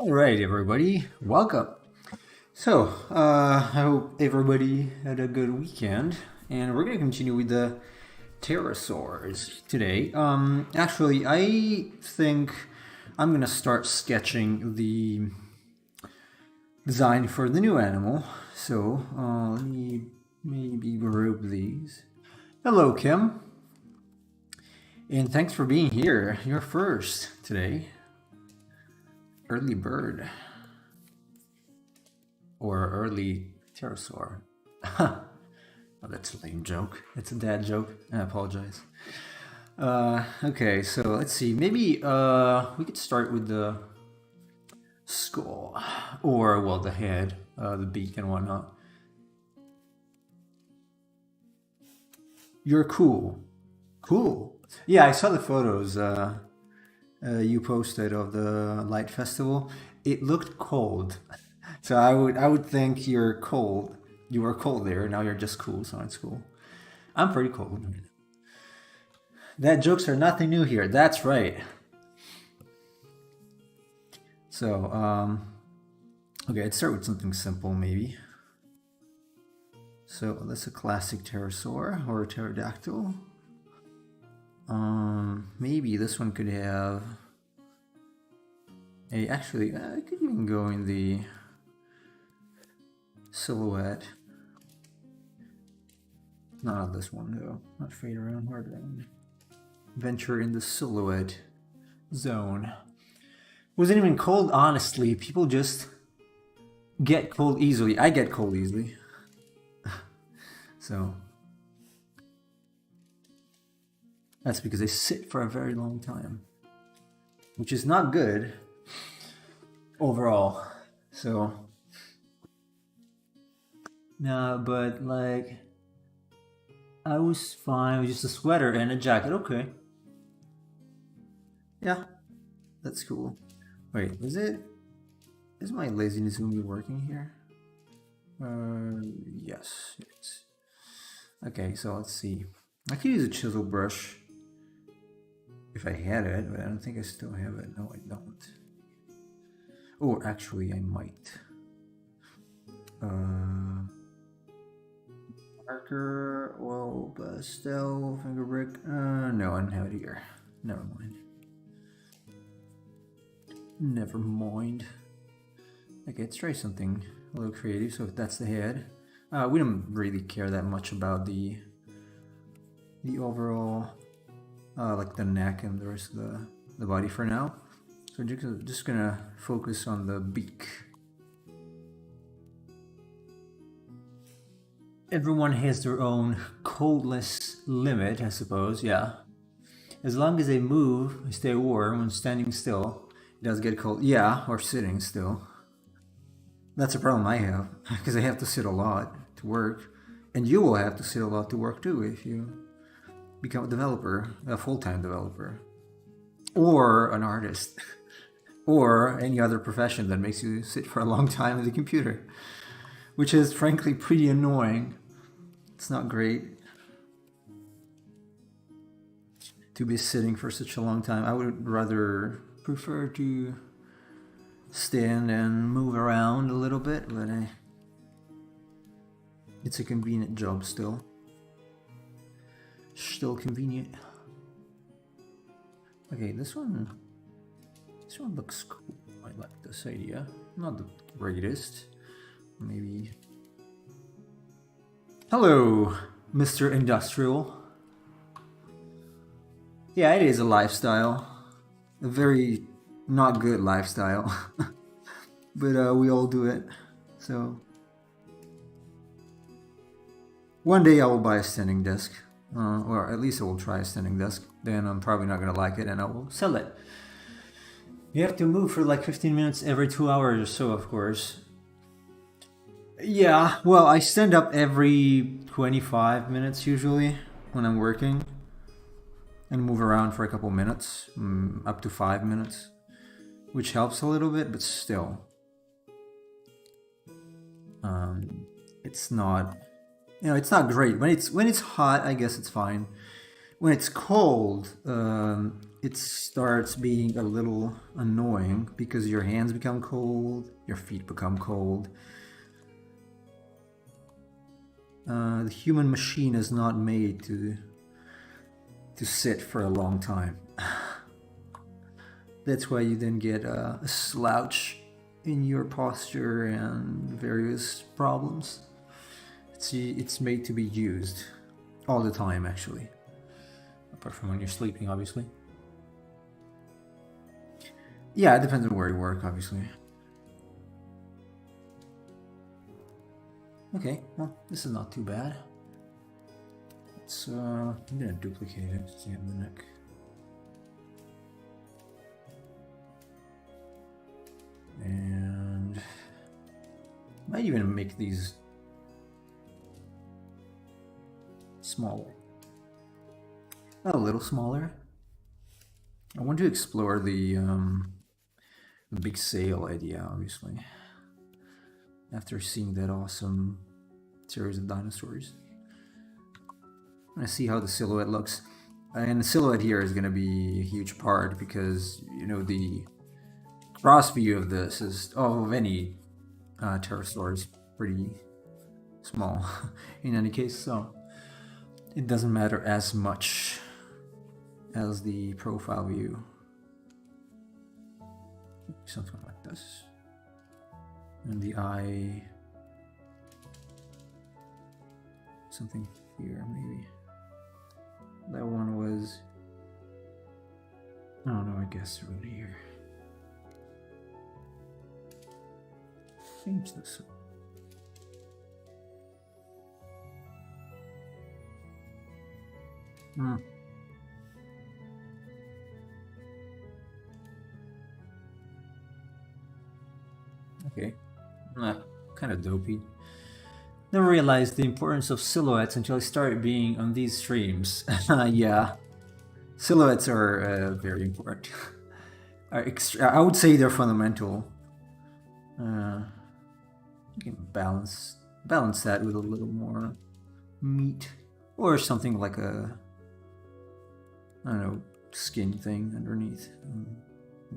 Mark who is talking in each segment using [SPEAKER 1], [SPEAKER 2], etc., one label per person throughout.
[SPEAKER 1] All right, everybody, welcome. I hope everybody had a good weekend, and we're gonna continue with the pterosaurs today. Actually, I think I'm gonna start sketching the design for the new animal. Let me maybe group these. Hello, Kim, and thanks for being here. You're first today. Early bird. Or early pterosaur. Oh, that's a lame joke. It's a dad joke. I apologize. Okay, so let's see. Maybe we could start with the skull, or well, the head, the beak, and whatnot. You're cool. Cool. Yeah, I saw the photos you posted of the light festival. It looked cold. So I would think you're cold. You were cold there. Now you're just cool. So it's cool. I'm pretty cold. That jokes are nothing new here. That's right. So okay, I'd start with something simple maybe. So that's a classic pterosaur or a pterodactyl. Maybe this one could have a. Actually, I could even go in the silhouette. Not this one though. Not fade around, hard around. Venture in the silhouette zone. Wasn't even cold, honestly. People just get cold easily. I get cold easily. So that's because I sit for a very long time, which is not good overall. So no, but like I was fine with just a sweater and a jacket. Okay. Yeah, that's cool. Wait, is my laziness gonna be working here? Yes. It's, okay, so let's see. I could use a chisel brush if I had it, but I don't think I still have it. No, I don't. Or actually, I might. Marker, well, pastel, finger brick. No, I don't have it here. Never mind. Never mind. Okay, let's try something a little creative. So if that's the head, we don't really care that much about the overall, like the neck and the rest of the body for now. So just gonna focus on the beak. Everyone has their own coldness limit, I suppose. Yeah, as long as they move, stay warm when standing still, it does get cold. Yeah, or sitting still. That's a problem I have because I have to sit a lot to work, and you will have to sit a lot to work too if you become a developer, a full-time developer, or an artist, or any other profession that makes you sit for a long time at the computer, which is frankly pretty annoying. It's not great to be sitting for such a long time. I would rather prefer to stand and move around a little bit, but it's a convenient job still. Still convenient. Okay, this one looks cool. I like this idea. Not the greatest. Maybe. Hello, Mr. Industrial. Yeah, it is a lifestyle. A very not good lifestyle. But we all do it. So one day I will buy a standing desk. Or at least I will try a standing desk. Then I'm probably not gonna like it and I will sell it. You have to move for like 15 minutes every 2 hours or so, of course. Yeah, well, I stand up every 25 minutes usually when I'm working and move around for a couple minutes, up to 5 minutes, which helps a little bit, but still. It's not, it's not great. When it's hot, I guess it's fine. When it's cold, it starts being a little annoying because your hands become cold, your feet become cold. The human machine is not made to sit for a long time. That's why you then get a slouch in your posture and various problems. It's made to be used all the time, actually. Apart from when you're sleeping, obviously. Yeah, it depends on where you work, obviously. Okay, well, this is not too bad. It's, I'm gonna duplicate it, see in the neck. And might even make these smaller. A little smaller. I want to explore the big sail idea, obviously. After seeing that awesome series of dinosaurs. I'm gonna see how the silhouette looks. And the silhouette here is gonna be a huge part because, you know, the cross view of this is, of any pterosaur is pretty small in any case, so it doesn't matter as much as the profile view. Something like this. And the eye, something here maybe. That one was, I don't know, I guess right here. Seems this. Okay. Kind of dopey. Never realized the importance of silhouettes until I started being on these streams. Yeah. Silhouettes are very important. I would say they're fundamental. You can balance that with a little more meat or something like a, I don't know, skin thing underneath,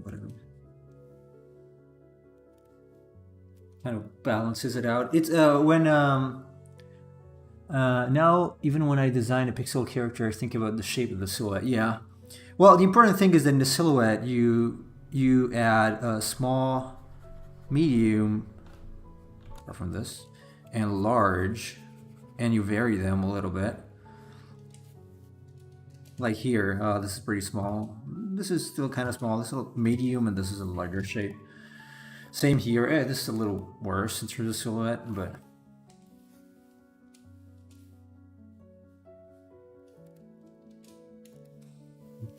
[SPEAKER 1] whatever. Kind of balances it out. It's when now even when I design a pixel character, I think about the shape of the silhouette. Yeah. Well, the important thing is that in the silhouette, you add a small, medium, or from this, and large, and you vary them a little bit. Like here, this is pretty small. This is still kind of small. This is a medium, and this is a larger shape. Same here. This is a little worse in terms of silhouette, but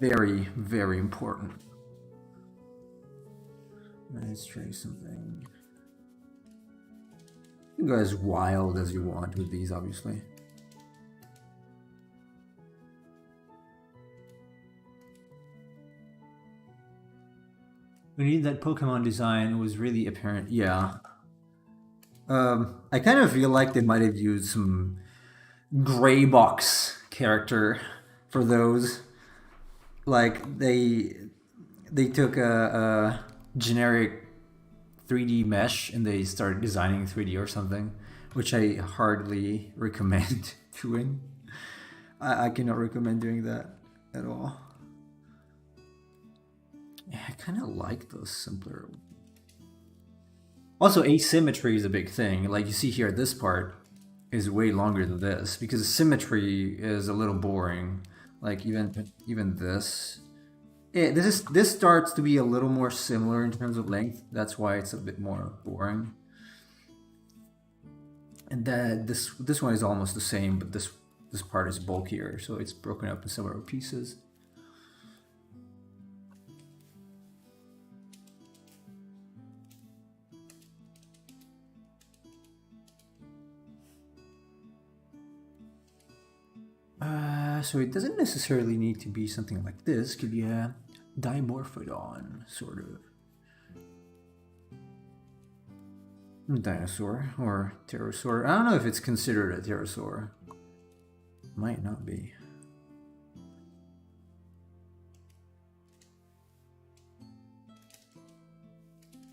[SPEAKER 1] very, very important. Let's try something. You can go as wild as you want with these, obviously. We need that Pokemon design. It was really apparent. Yeah. I kind of feel like they might have used some gray box character for those. Like they took a generic 3D mesh and they started designing 3D or something, which I hardly recommend doing. I cannot recommend doing that at all. Yeah, I kind of like those simpler. Also, asymmetry is a big thing. Like you see here, this part is way longer than this because symmetry is a little boring. Like even this. This starts to be a little more similar in terms of length. That's why it's a bit more boring. And then this one is almost the same, but this part is bulkier, so it's broken up in several pieces. So it doesn't necessarily need to be something like this. It could be a dimorphodon, sort of. Dinosaur or pterosaur. I don't know if it's considered a pterosaur. Might not be.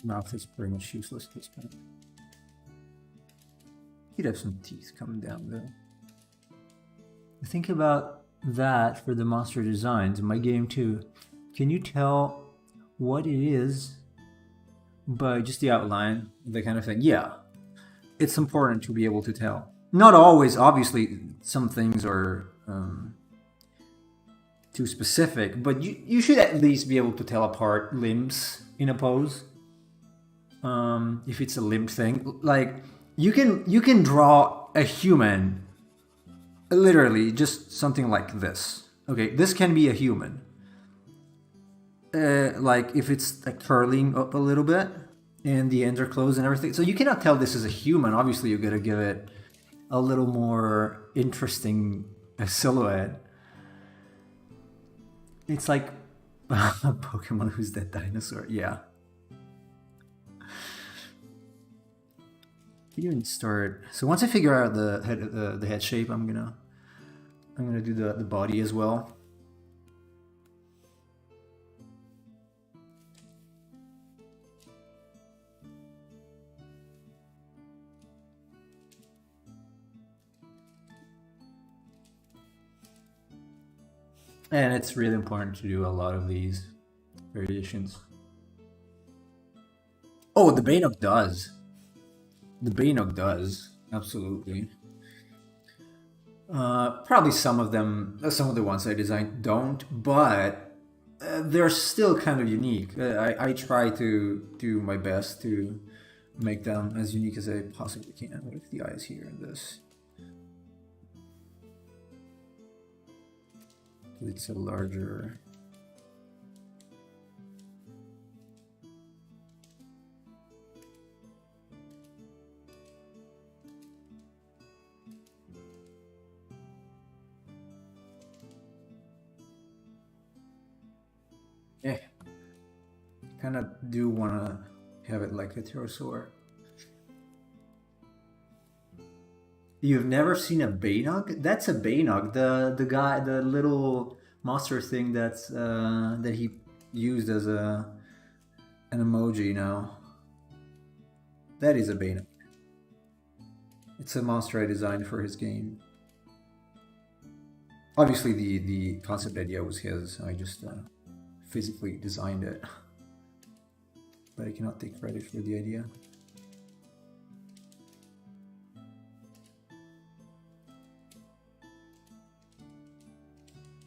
[SPEAKER 1] Mouth is pretty much useless at this point. He'd have some teeth coming down though. Think about that for the monster designs in my game too. Can you tell what it is by just the outline, that kind of thing? Yeah, it's important to be able to tell. Not always, obviously, some things are too specific, but you should at least be able to tell apart limbs in a pose. If it's a limb thing, like you can draw a human, literally just something like this. Okay, this can be a human. Like if it's like curling up a little bit and the ends are closed and everything, so you cannot tell this is a human. Obviously, you gotta give it a little more interesting silhouette. It's like Pokemon Who's That Dinosaur? Yeah. Can you even start? So once I figure out the head shape, I'm gonna do the body as well. And it's really important to do a lot of these variations. Oh, the Bannock does. The Bannock does. Absolutely. Probably some of them, some of the ones I designed don't, but they're still kind of unique. I try to do my best to make them as unique as I possibly can. What if the eye is here in this? It's a larger. Yeah, kind of do want to have it like a pterosaur. You've never seen a Bannock? That's a Bannock. The guy, the little monster thing that's that he used as an emoji now. That is a Bannock. It's a monster I designed for his game. Obviously, the concept idea was his. I just physically designed it, but I cannot take credit for the idea.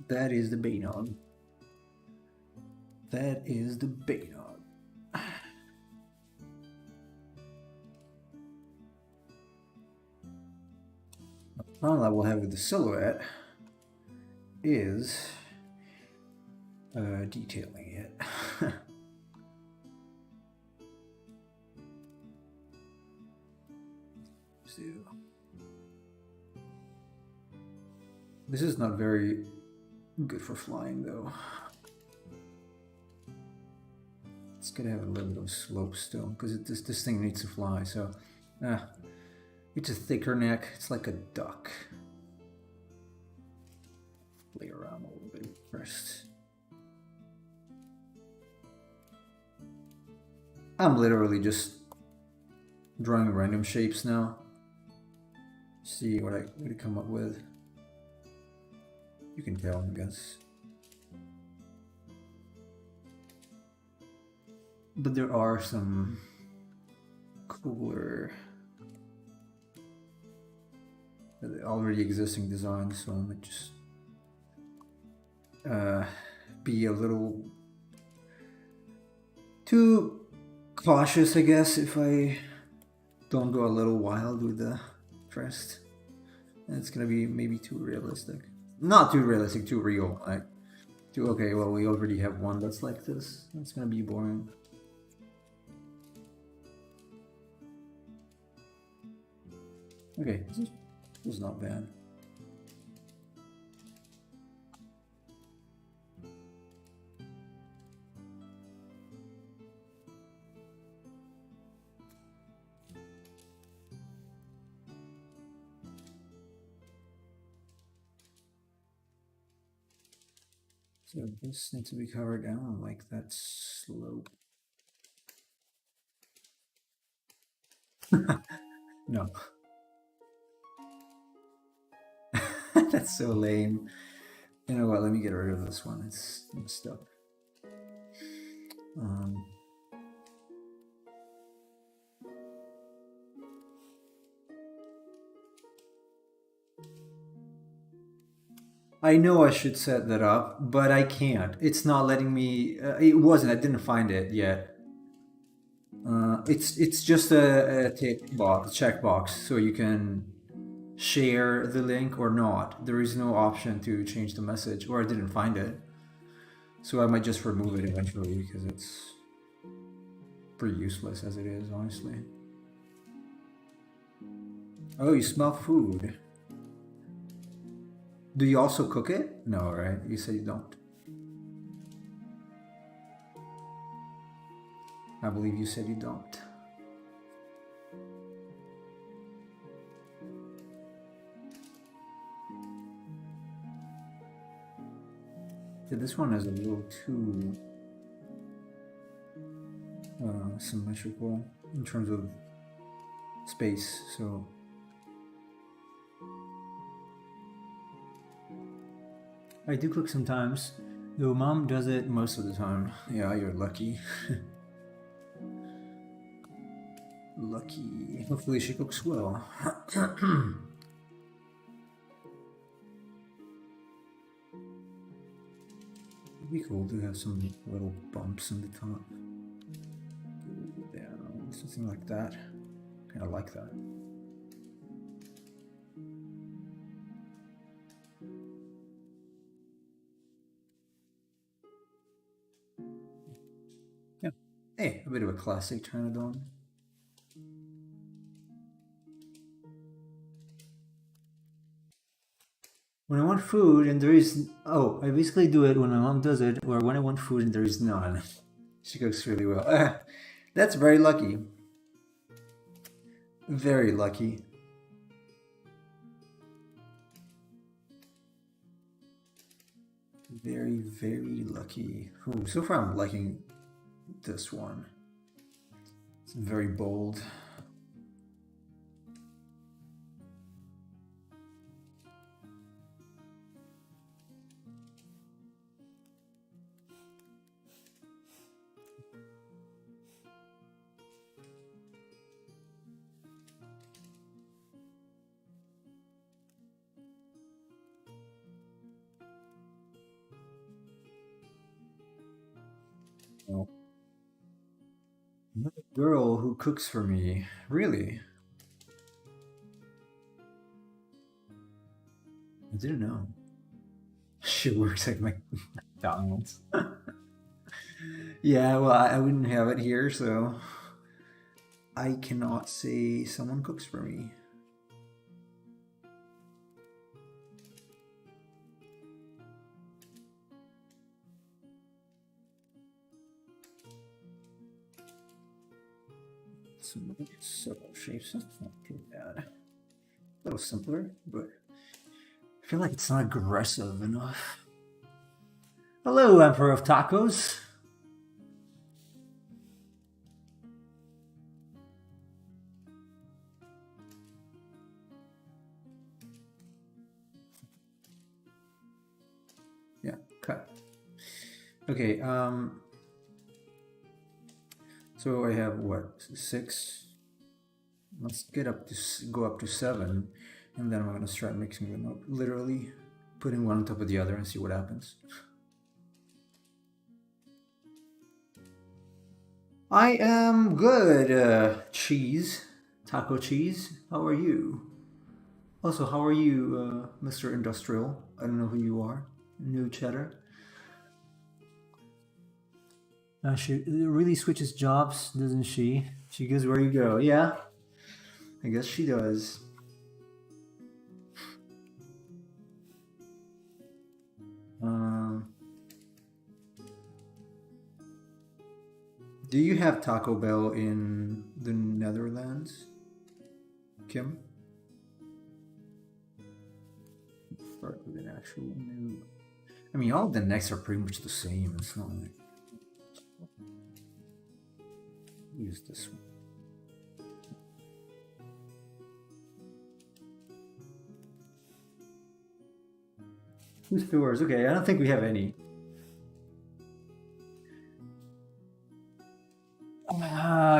[SPEAKER 1] That is the Bannock. That is the Bannock. The problem I will have with the silhouette is detailing it. So, this is not very good for flying though. It's gonna have a little bit of slope still because this thing needs to fly. So, it's a thicker neck. It's like a duck. Play around a little bit first. I'm literally just drawing random shapes now. See what I come up with. You can tell, I guess. But there are some cooler, already existing designs, so I might just be a little too cautious, I guess, if I don't go a little wild with the crest. And it's gonna be maybe too realistic. Not too realistic, too real. Like, okay, well, we already have one that's like this. That's gonna be boring. Okay, this is not bad. So this needs to be covered down like that slope. No. That's so lame. You know what? Let me get rid of this one. It's messed up. Um, I know I should set that up, but I can't. It's not letting me. It wasn't. I didn't find it yet. It's just a tick box, checkbox, so you can share the link or not. There is no option to change the message, or I didn't find it. So I might just remove it eventually because it's pretty useless as it is, honestly. Oh, you smell food. Do you also cook it? No, right? You said you don't. I believe you said you don't. Yeah, this one is a little too symmetrical in terms of space, so I do cook sometimes, though mom does it most of the time. Yeah, you're lucky. Lucky. Hopefully she cooks well. It'd be cool to have some little bumps on the top. Down, something like that. Kind of like that. Yeah. Hey, a bit of a classic Pteranodon. When I want food and there is... Oh, I basically do it when my mom does it, or when I want food and there is none. She cooks really well. That's very lucky. Very lucky. Very, very lucky. Ooh, so far I'm liking this one. It's very bold. Oh. Not a girl who cooks for me. Really? I didn't know. She works at McDonald's. Yeah, well, I wouldn't have it here, so I cannot say someone cooks for me. Some subtle shapes, that's not too bad. A little simpler, but I feel like it's not aggressive enough. Hello, Emperor of Tacos. Yeah, cut. Okay, so I have what, 6? Let's go up to 7, and then I'm gonna start mixing them up, literally putting one on top of the other and see what happens. I am good, cheese, taco cheese. How are you? Also, how are you, Mr. Industrial? I don't know who you are. New cheddar. She really switches jobs, doesn't she? She goes where you go. Yeah, I guess she does. Do you have Taco Bell in the Netherlands, Kim? Start with an actual new. I mean, all the necks are pretty much the same. It's not like use this one. Stores. Okay, I don't think we have any.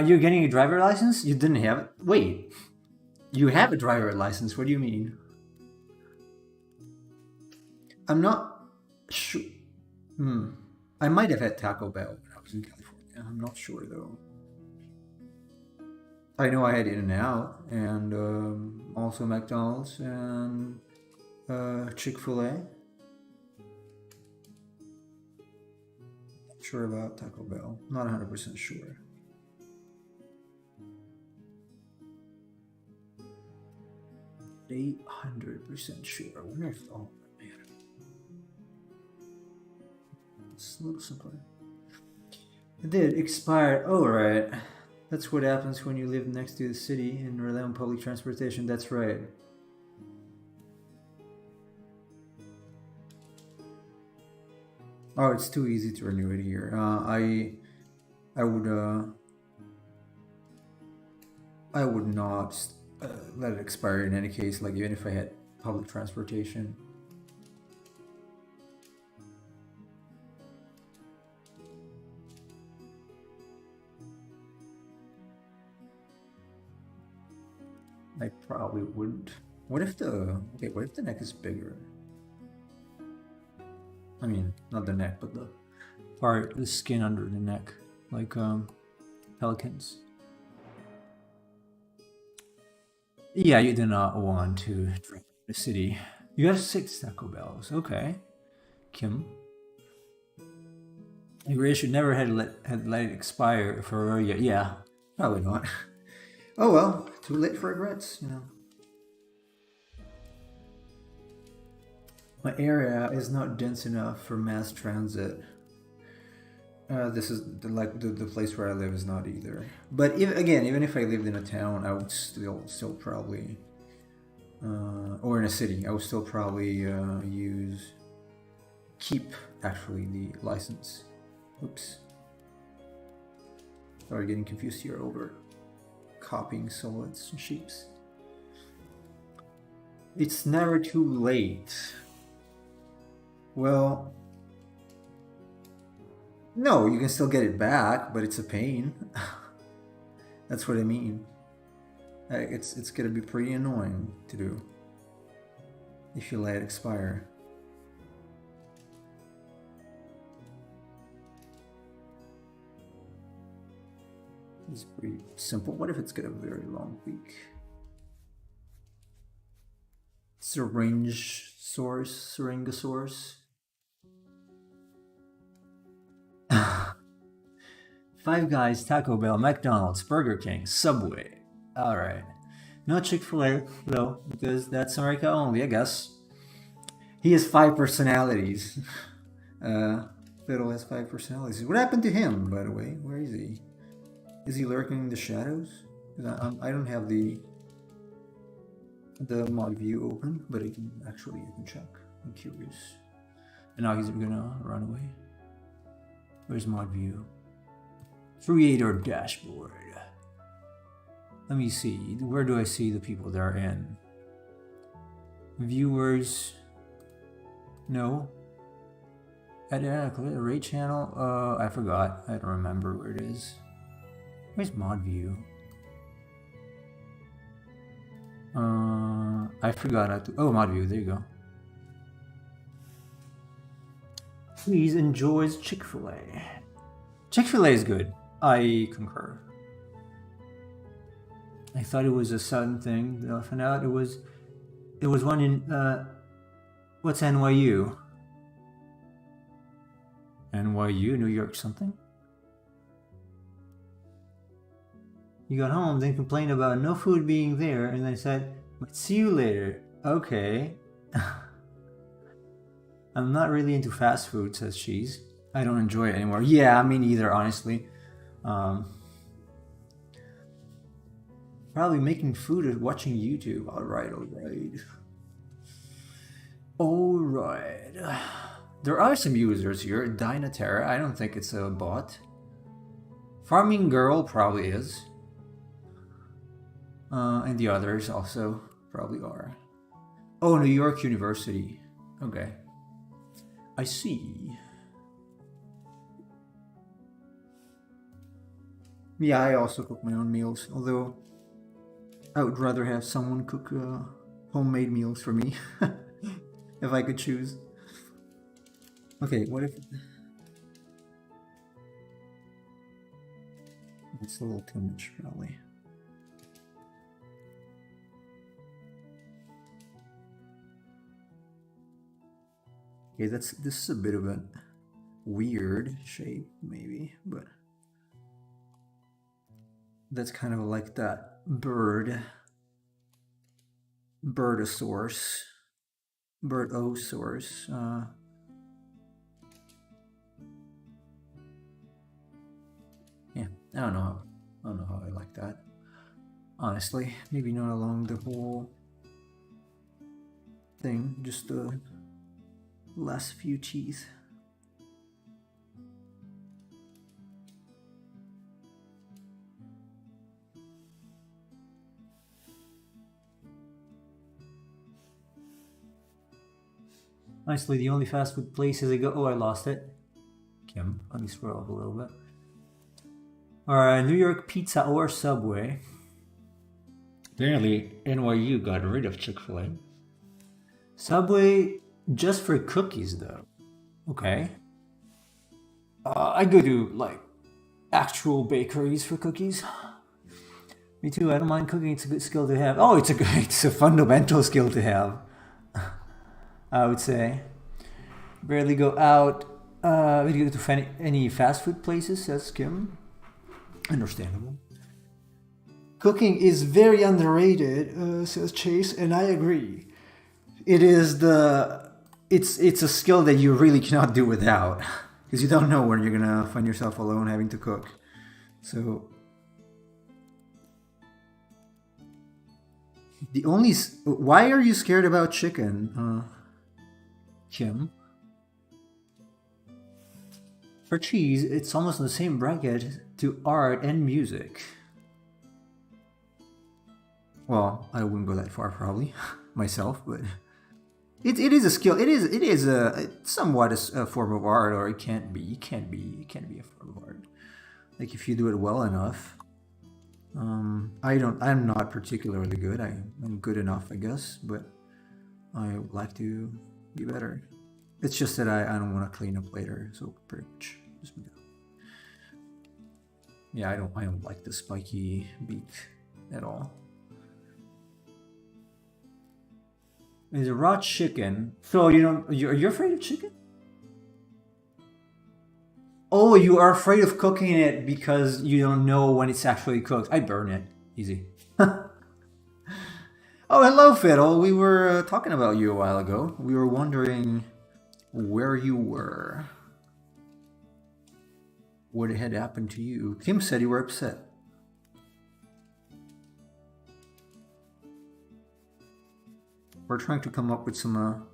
[SPEAKER 1] You're getting a driver license? You didn't have it? Wait, you have a driver license. What do you mean? I'm not sure. I might have had Taco Bell when I was in California. I'm not sure though. I know I had In-N-Out and also McDonald's and Chick-fil-A. Not sure about Taco Bell. Not 100% sure. 800% sure. I wonder if, oh man, it's a little simpler. It did expire. Oh right, that's what happens when you live next to the city and rely on public transportation. That's right. Oh, it's too easy to renew it here. I would not let it expire in any case. Like even if I had public transportation. I probably wouldn't. What if the neck is bigger? I mean, not the neck, but the skin under the neck, like pelicans. Yeah, you do not want to drink the city. You have 6 Taco Bells. Okay, Kim. You really should never had let it expire for a year. Yeah, probably not. Oh well, too late for regrets, you know. My area is not dense enough for mass transit. This is the place where I live is not either. But even if I lived in a town, I would still probably, or in a city, I would still probably keep actually the license. Oops. Sorry, getting confused here over copying solids and shapes. It's never too late. Well, no, you can still get it back, but it's a pain. That's what I mean. It's gonna be pretty annoying to do if you let it expire. It's pretty simple. What if it's got a very long beak? Syringosaurus. Five Guys, Taco Bell, McDonald's, Burger King, Subway. All right. No Chick-fil-A though, because that's America only, I guess. He has 5 personalities. Fiddle has 5 personalities. What happened to him, by the way? Where is he? Is he lurking in the shadows? I don't have the mod view open, but I can check. I'm curious. And now he's gonna run away. Where's mod view? Creator dashboard. Let me see. Where do I see the people that are in? Viewers. No. Edit rate channel. I forgot. I don't remember where it is. Where's mod view? I forgot how to. Oh, mod view. There you go. Please enjoys Chick-fil-A. Chick-fil-A is good. I concur. I thought it was a sudden thing. I found out it was one in what's NYU? NYU, New York something? You got home, then complained about no food being there, and then said, see you later. Okay. I'm not really into fast food, says Cheese. I don't enjoy it anymore. Yeah, me neither, honestly. Probably making food or watching YouTube. Alright. There are some users here. Dynaterra, I don't think it's a bot. Farming Girl probably is. And the others also probably are. Oh, New York University. Okay. I see. Yeah, I also cook my own meals, although I would rather have someone cook homemade meals for me if I could choose. Okay, what if it's a little too much, probably. Okay, this is a bit of a weird shape, maybe, but that's kind of like that birdosaurus, birdosaurus. Yeah, I don't know. I don't know how I like that. Honestly, maybe not along the whole thing, just the last few teeth. Honestly, the only fast food places I go. Oh, I lost it. Kim, let me scroll up a little bit. Alright, New York Pizza or Subway. Apparently, NYU got rid of Chick-fil-A. Subway just for cookies, though. Okay. I go to, like, actual bakeries for cookies. Me too, I don't mind cooking, it's a good skill to have. Oh, it's a fundamental skill to have, I would say. Barely go out. We go to any fast food places, says Kim. Understandable. Cooking is very underrated, says Chase, and I agree. It's a skill that you really cannot do without, because you don't know when you're gonna find yourself alone having to cook. So why are you scared about chicken, Kim? For cheese, it's almost in the same bracket to art and music. Well, I wouldn't go that far probably myself, but it is a skill. It is somewhat a form of art, or it can't be. It can't be a form of art. Like if you do it well enough. I'm not particularly good. I'm good enough, I guess, but I would like to be better. It's just that I don't want to clean up later, so pretty much just me. Yeah, I don't like the spiky beak at all. It's a raw chicken. So you're afraid of chicken? Oh, you are afraid of cooking it because you don't know when it's actually cooked. I burn it. Easy. Oh, hello, Fiddle. We were talking about you a while ago. We were wondering where you were. What had happened to you? Kim said you were upset. We're trying to come up with some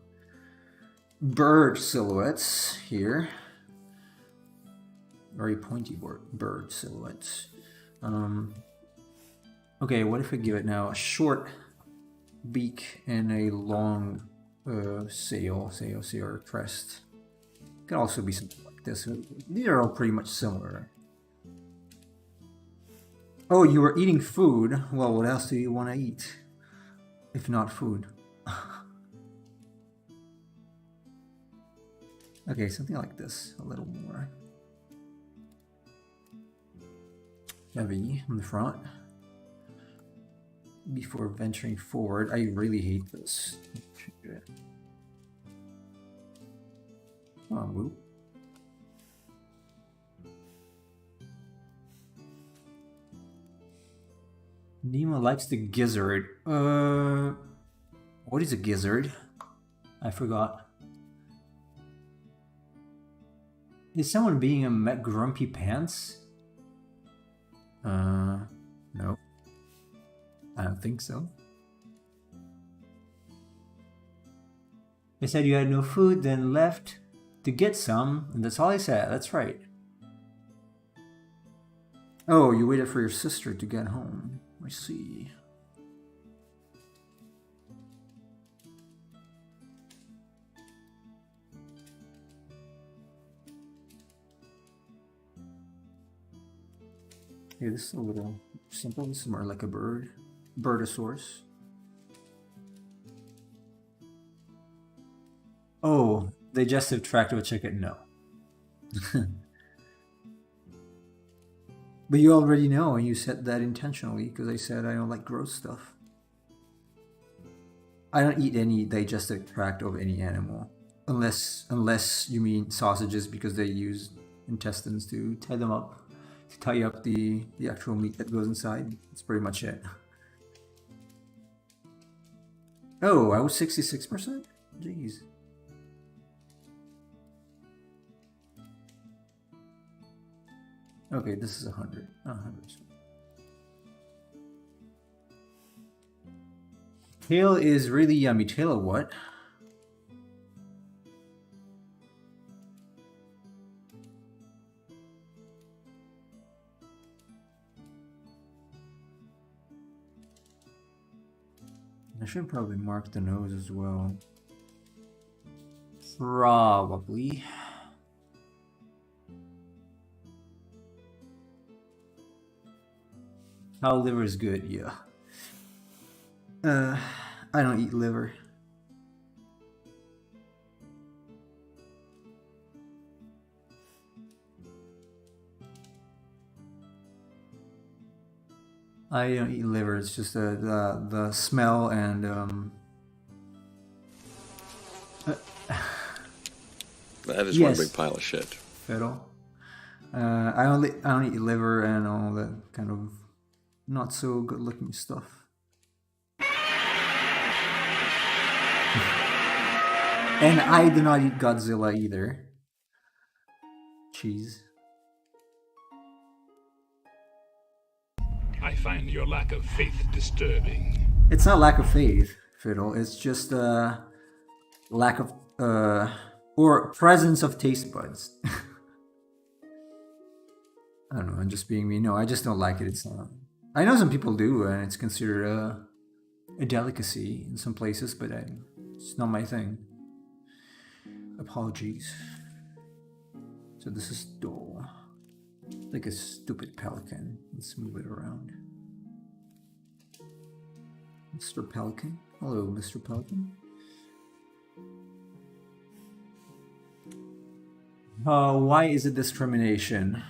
[SPEAKER 1] bird silhouettes here. Very pointy bird silhouettes. Okay, what if I give it now a short beak and a long sail or crest? It can also be something like this. These are all pretty much similar. Oh, you were eating food. Well, what else do you want to eat? If not food. Okay, something like this. A little more heavy on the front. Before venturing forward, I really hate this. Come on, Woo. Nemo likes the gizzard. What is a gizzard? I forgot. Is someone being a grumpy pants? No. I don't think so. They said you had no food, then left to get some, and that's all I said. That's right. Oh, you waited for your sister to get home. I see. Yeah, this is a little simple. This is more like a bird. Birdosaurus. Oh, digestive tract of a chicken? No. But you already know, and you said that intentionally, because I said I don't like gross stuff. I don't eat any digestive tract of any animal. Unless you mean sausages, because they use intestines to tie them up. To tie up the actual meat that goes inside. That's pretty much it. Oh, I was 66%? Jeez. Okay, this is 100. 100. Tail is really yummy. Tail of what? I should probably mark the nose as well. Probably. Cow liver is good, yeah. I don't eat liver. I don't eat liver. It's just the smell and
[SPEAKER 2] That is
[SPEAKER 1] yes.
[SPEAKER 2] one big pile of shit.
[SPEAKER 1] Fiddle. I don't eat liver and all that kind of not so good looking stuff. And I do not eat Godzilla either. Cheese.
[SPEAKER 3] I find your lack of faith disturbing.
[SPEAKER 1] It's not lack of faith, Fiddle. It's just lack of or presence of taste buds. I don't know. I'm just being mean. No, I just don't like it. It's not. I know some people do, and it's considered a delicacy in some places, but it's not my thing. Apologies. So this is dull. Like a stupid pelican. Let's move it around. Mr. Pelican. Hello, Mr. Pelican. Why is it discrimination?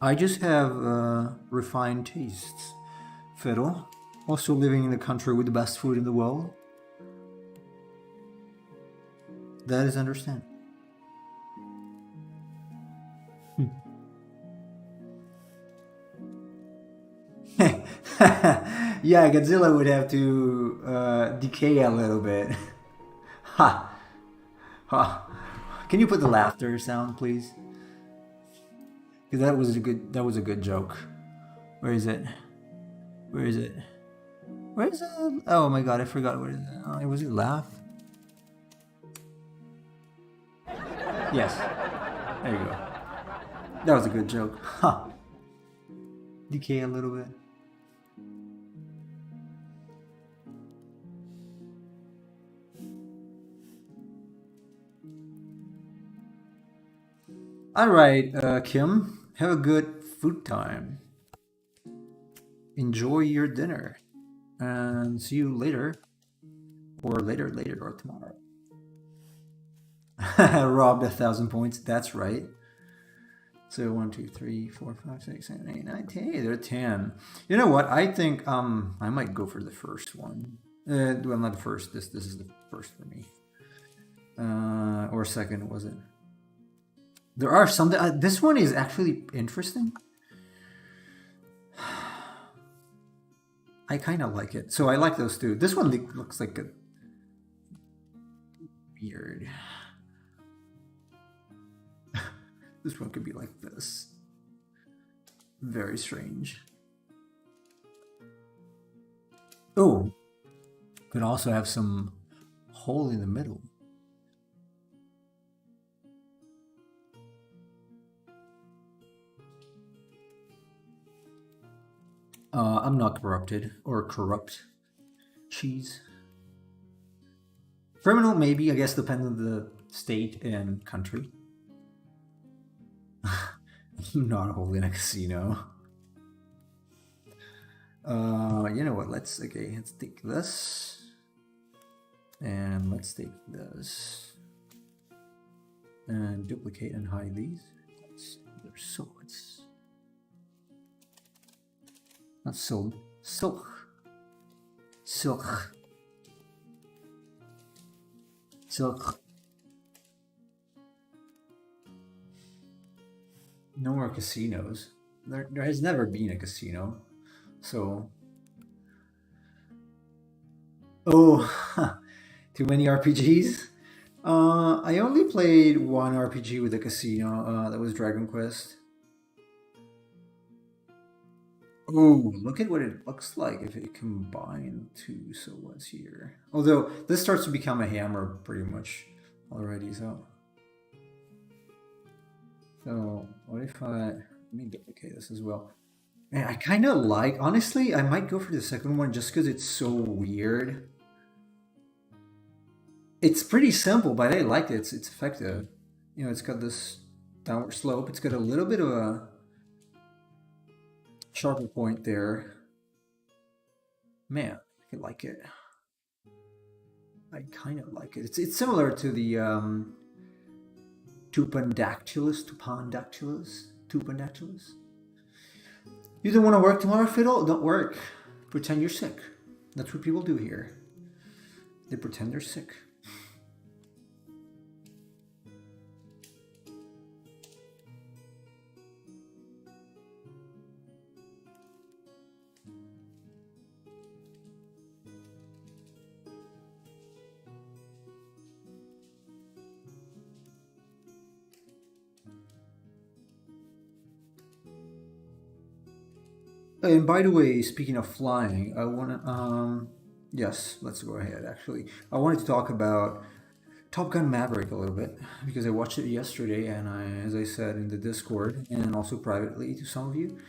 [SPEAKER 1] I just have refined tastes. Fiddle. Also living in the country with the best food in the world. That is understandable. Yeah, Godzilla would have to decay a little bit. Ha! Ha! Can you put the laughter sound, please? Because that was a good joke. Where is it? Where is it? Where is it? Oh my god, I forgot what it is. Oh, was it laugh? Yes. There you go. That was a good joke. Ha! Decay a little bit. Alright, Kim. Have a good food time. Enjoy your dinner. And see you later. Or later, or tomorrow. Robbed 1,000 points. That's right. So 1, 2, 3, 4, 5, 6, 7, 8, 9, 10. Hey, they're 10. You know what? I think I might go for the first one. Well, not the first. This is the first for me. Or second, was it? There are some that this one is actually interesting. I kind of like it. So I like those two. This one looks like a weird. This one could be like this. Very strange. Oh, could also have some hole in the middle. I'm not corrupted or corrupt. Cheese. Criminal, maybe. I guess depends on the state and country. Not holding a casino. You know what? Let's take this, and let's take this, and duplicate and hide these. They're swords. Not sold. Silk. Silk. Silk. No more casinos. There has never been a casino. So. Oh, too many RPGs? I only played one RPG with a casino. That was Dragon Quest. Oh, look at what it looks like if it combined two. So what's here? Although this starts to become a hammer pretty much already. So what if let me duplicate this as well. Man, I kind of like, honestly, I might go for the second one just because it's so weird. It's pretty simple, but I like it. It's effective. You know, it's got this downward slope. It's got a little bit of a sharper point there. Man, I like it. I kind of like it. It's similar to the Tupandactylus. You don't want to work tomorrow, Fiddle? Don't work. Pretend you're sick. That's what people do here. They pretend they're sick. And by the way, speaking of flying, I want to, yes, let's go ahead actually. I wanted to talk about Top Gun Maverick a little bit because I watched it yesterday and as I said in the Discord and also privately to some of you,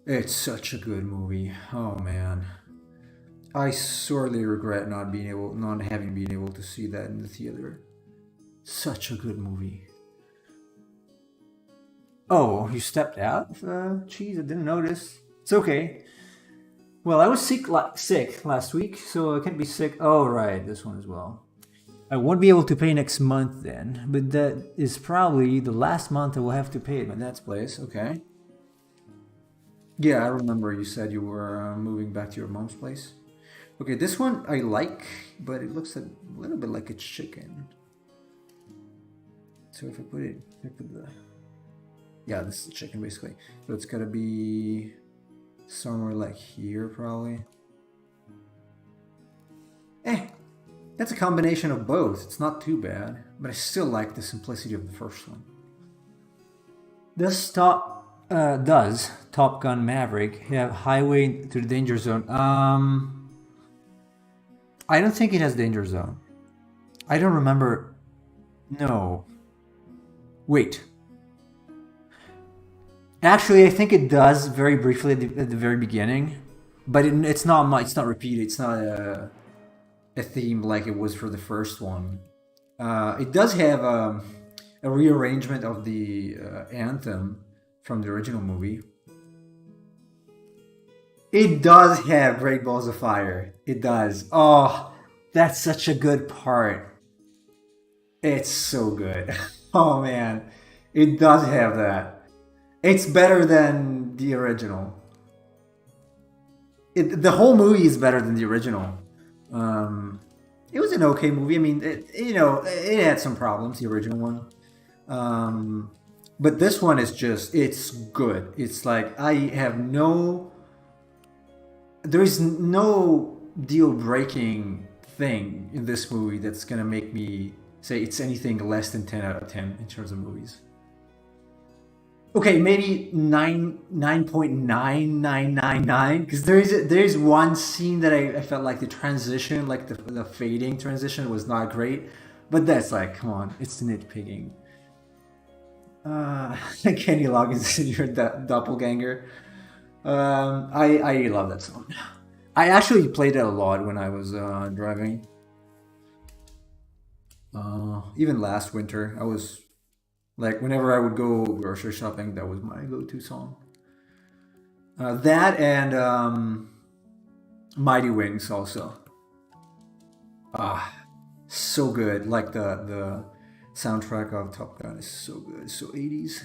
[SPEAKER 1] it's such a good movie. Oh man. I sorely regret not having been able to see that in the theater. Such a good movie. Oh, you stepped out? Jeez, I didn't notice. It's okay. Well, I was sick last week, so I can't be sick. Oh, right, this one as well. I won't be able to pay next month then, but that is probably the last month I will have to pay at my dad's place. Okay. Yeah, I remember you said you were moving back to your mom's place. Okay, this one I like, but it looks a little bit like a chicken. So if I put the... Yeah, this is a chicken basically. So it's gotta be somewhere like here probably. That's a combination of both. It's not too bad, but I still like the simplicity of the first one. Does Top Gun Maverick have highway to the danger zone? I don't think it has danger zone. I don't remember. No. Wait. Actually, I think it does very briefly at the very beginning, but it's not much. It's not repeated. It's not a theme like it was for the first one. It does have a rearrangement of the anthem from the original movie. It does have Great Balls of Fire. It does. Oh, that's such a good part. It's so good. Oh man, it does have that. It's better than the original. The whole movie is better than the original. It was an okay movie. I mean, it had some problems, the original one. But this one is it's good. It's like, there's no deal-breaking thing in this movie that's gonna make me say it's anything less than 10 out of 10 in terms of movies. Okay, maybe 9.9999 because there's one scene that I felt like the transition, like the fading transition was not great, but that's like, come on, it's nitpicking. Kenny Loggins is your doppelganger. I love that song. I actually played it a lot when I was driving. Even last winter, I was Like whenever I would go grocery shopping, that was my go-to song. That and Mighty Wings also. Ah, so good. Like the soundtrack of Top Gun is so good. So 80s.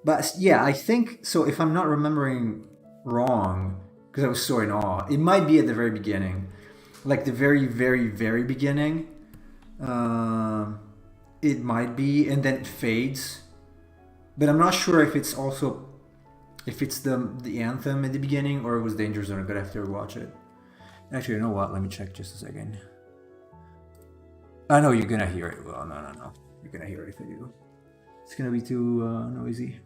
[SPEAKER 1] But yeah, I think so. If I'm not remembering wrong, because I was so in awe, it might be at the very beginning, like the very, very, very beginning. Um, it might be, and then it fades. But I'm not sure if it's also if it's the anthem at the beginning or it was Danger Zone. I'm gonna have to watch it. Actually, you know what? Let me check just a second. I know you're gonna hear it. Well, no. You're gonna hear it if I do. It's gonna be too noisy.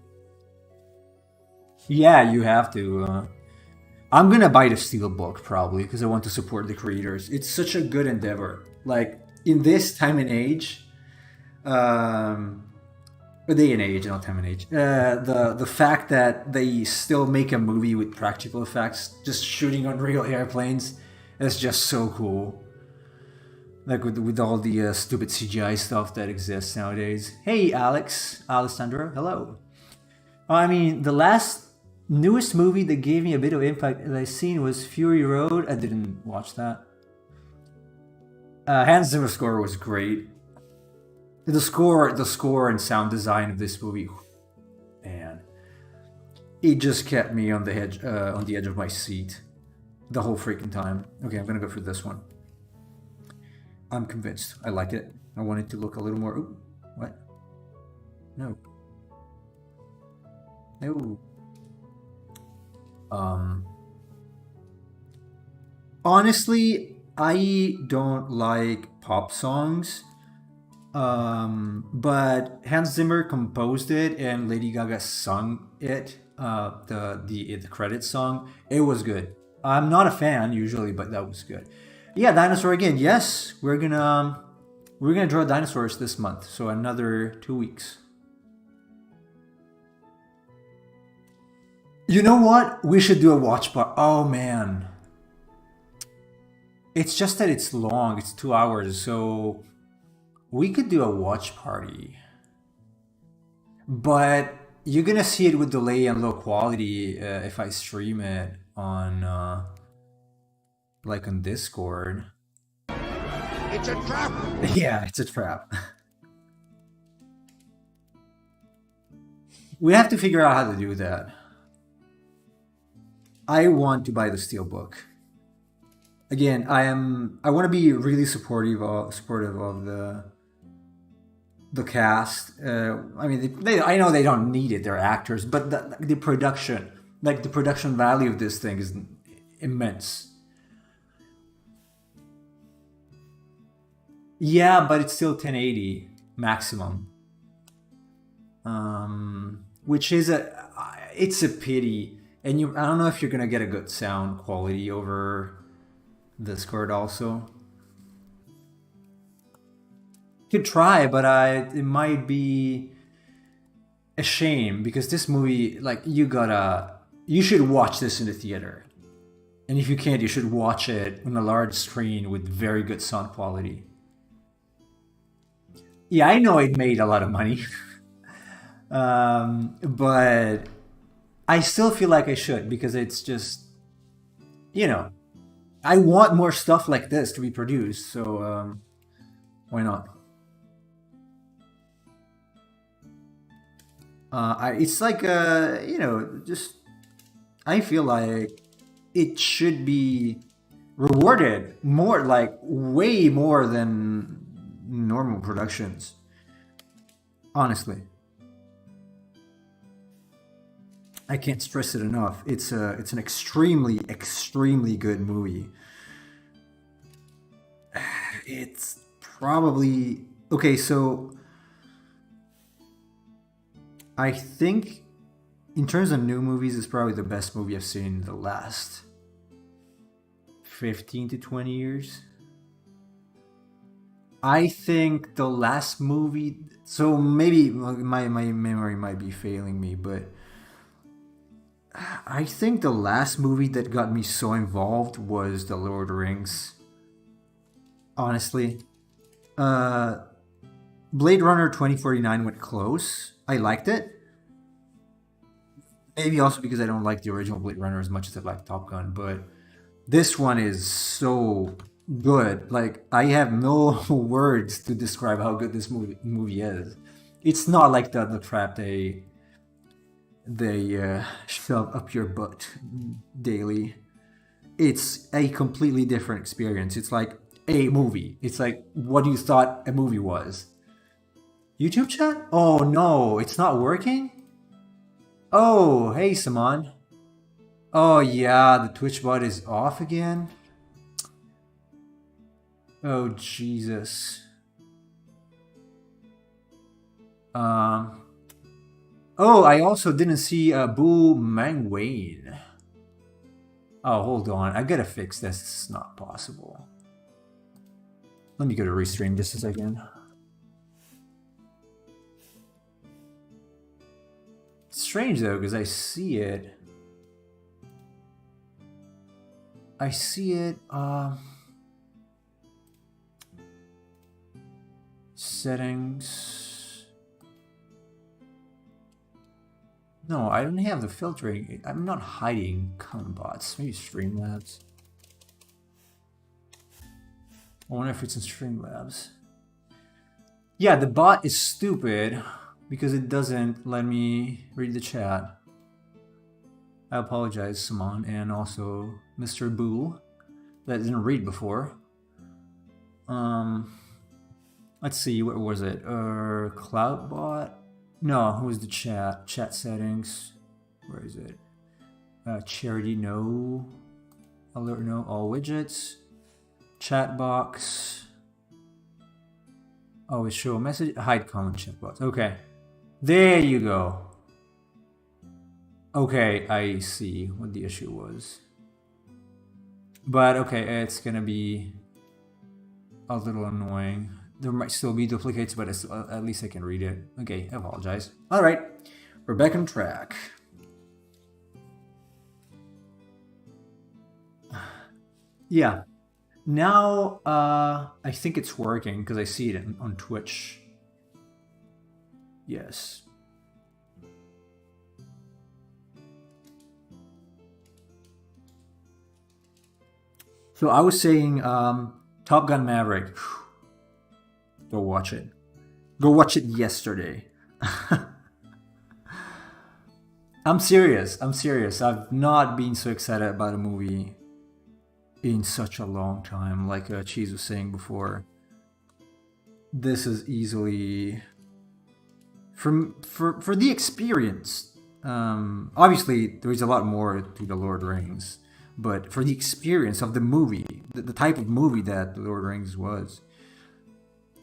[SPEAKER 1] Yeah, you have to. I'm gonna buy the Steelbook probably because I want to support the creators. It's such a good endeavor. Like in this time and age, a day and age, not time and age. The fact that they still make a movie with practical effects, just shooting on real airplanes, is just so cool. Like with all the stupid CGI stuff that exists nowadays. Hey, Alessandro, hello. I mean, the newest movie that gave me a bit of impact that I seen was Fury Road. I didn't watch that. Hans Zimmer score was great. The score and sound design of this movie, man, it just kept me on the edge of my seat, the whole freaking time. Okay, I'm gonna go for this one. I'm convinced. I like it. I want it to look a little more. Ooh, what? No. No. Honestly, I don't like pop songs. But Hans Zimmer composed it and Lady Gaga sung it. The credit song. It was good. I'm not a fan usually, but that was good. Yeah, dinosaur again. Yes, we're gonna draw dinosaurs this month. So another 2 weeks. You know what? We should do a watch bar. Oh man, it's just that it's long. It's 2 hours, so we could do a watch party. But you're gonna see it with delay and low quality if I stream it on like on Discord.
[SPEAKER 3] It's a trap!
[SPEAKER 1] Yeah, it's a trap. We have to figure out how to do that. I want to buy the Steelbook. Again, I want to be really supportive of the cast. I mean, I know they don't need it; they're actors, but the production, like the production value of this thing, is immense. Yeah, but it's still 1080 maximum, which is it's a pity. And I don't know if you're gonna get a good sound quality over Discord. Also, could try, but it might be a shame because this movie, like, you should watch this in the theater, and if you can't, you should watch it on a large screen with very good sound quality. Yeah, I know it made a lot of money, but I still feel like I should because it's just, you know, I want more stuff like this to be produced. So why not? It's like just I feel like it should be rewarded more, like way more than normal productions. Honestly, I can't stress it enough. It's an extremely good movie. It's probably okay. So I think in terms of new movies, it's probably the best movie I've seen in the last 15 to 20 years. I think the last movie, so maybe my memory might be failing me, but I think the last movie that got me so involved was The Lord of the Rings. Honestly, Blade Runner 2049 went close. I liked it. Maybe also because I don't like the original Blade Runner as much as I like Top Gun, but this one is so good. Like, I have no words to describe how good this movie is. It's not like the trap they shove up your butt daily. It's a completely different experience. It's like a movie. It's like what you thought a movie was. YouTube chat? Oh no, it's not working? Oh, hey Saman. Oh yeah, the Twitch bot is off again. Oh Jesus. Oh, I also didn't see Boo Mangwain. Oh, hold on. I gotta fix this. This is not possible. Let me go to restream just a second. It's strange though, because I see it. Settings. No, I don't have the filtering. I'm not hiding bots. Maybe Streamlabs. I wonder if it's in Streamlabs. Yeah, the bot is stupid because it doesn't let me read the chat. I apologize, Simon, and also Mr. Boo that didn't read before. Let's see, what was it? Cloudbot? No, who was the chat? Chat settings. Where is it? Charity, no. Alert, no. All widgets. Chat box. Always show a message. Hide comment chat box. Okay. There you go. Okay, I see what the issue was. But okay, it's gonna be a little annoying. There might still be duplicates, but at least I can read it. Okay, I apologize. All right, we're back on track. Yeah, now I think it's working because I see it on Twitch. Yes. So I was saying Top Gun Maverick. Go watch it. Go watch it yesterday. I'm serious. I'm serious. I've not been so excited about a movie in such a long time. Like Cheese was saying before. This is easily for the experience. Obviously, there is a lot more to the Lord of the Rings, but for the experience of the movie, the type of movie that the Lord of the Rings was.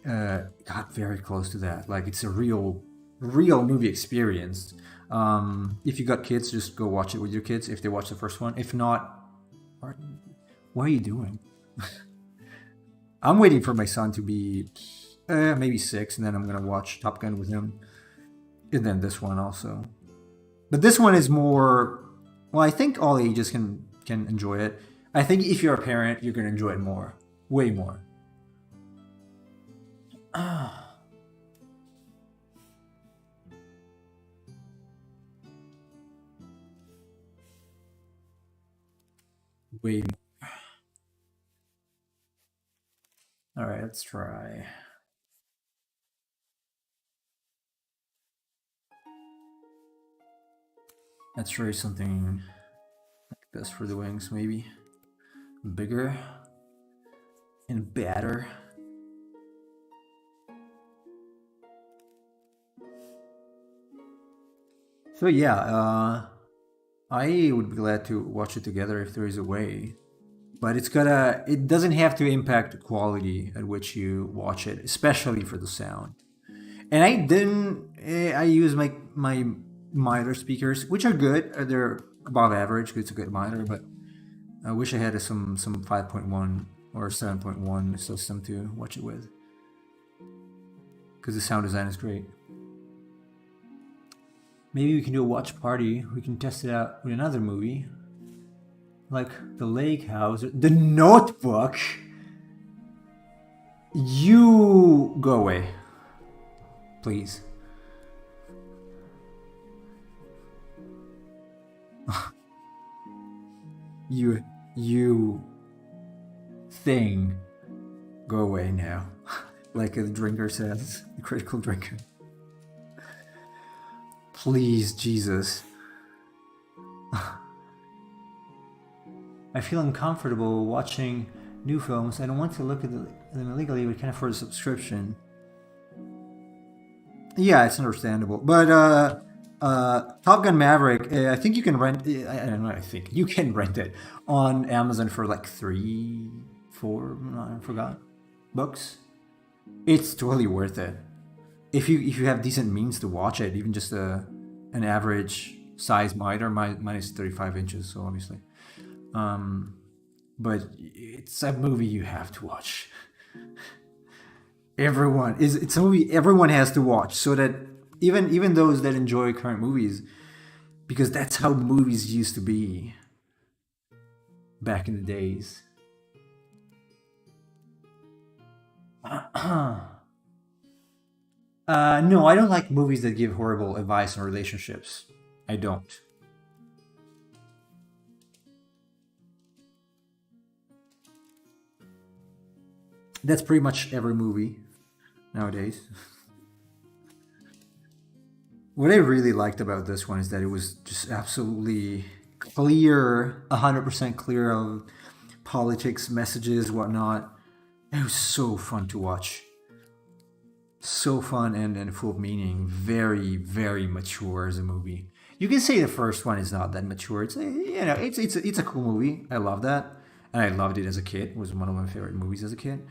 [SPEAKER 1] Got very close to that. Like, it's a real movie experience. If you got kids, just go watch it with your kids if they watch the first one. If not, what are you doing? I'm waiting for my son to be maybe 6, and then I'm gonna watch Top Gun with him, and then this one also. But this one is more. Well, I think all ages can enjoy it. I think if you're a parent, you're gonna enjoy it more, way more. Way more. All right, let's try. Let's try something like this for the wings, maybe bigger and better. So yeah, I would be glad to watch it together if there is a way. But it doesn't have to impact the quality at which you watch it, especially for the sound. And I use my monitor speakers, which are good. They're above average. It's a good monitor, but I wish I had some 5.1 or 7.1 system to watch it with, because the sound design is great. Maybe we can do a watch party. We can test it out with another movie, like The Lake House, The Notebook. You go away, please. You thing, go away now. Like a drinker says, a critical drinker. Please, Jesus. I feel uncomfortable watching new films. I don't want to look at them illegally, but can't afford a subscription. Yeah, it's understandable. But Top Gun Maverick, I think you can rent. I don't know. I think you can rent it on Amazon for like 3, 4. I forgot. Bucks. It's totally worth it. If you have decent means to watch it, even just an average size monitor, mine is 35 inches, so obviously. But it's a movie you have to watch. It's a movie everyone has to watch, so that even those that enjoy current movies, because that's how movies used to be back in the days. No, I don't like movies that give horrible advice on relationships. I don't. That's pretty much every movie nowadays. What I really liked about this one is that it was just absolutely clear, 100% clear of politics, messages, whatnot. It was so fun to watch. So fun and full of meaning. Very, very mature as a movie. You can say the first one is not that mature. It's a cool movie. I love that, and I loved it as a kid. It was one of my favorite movies as a kid.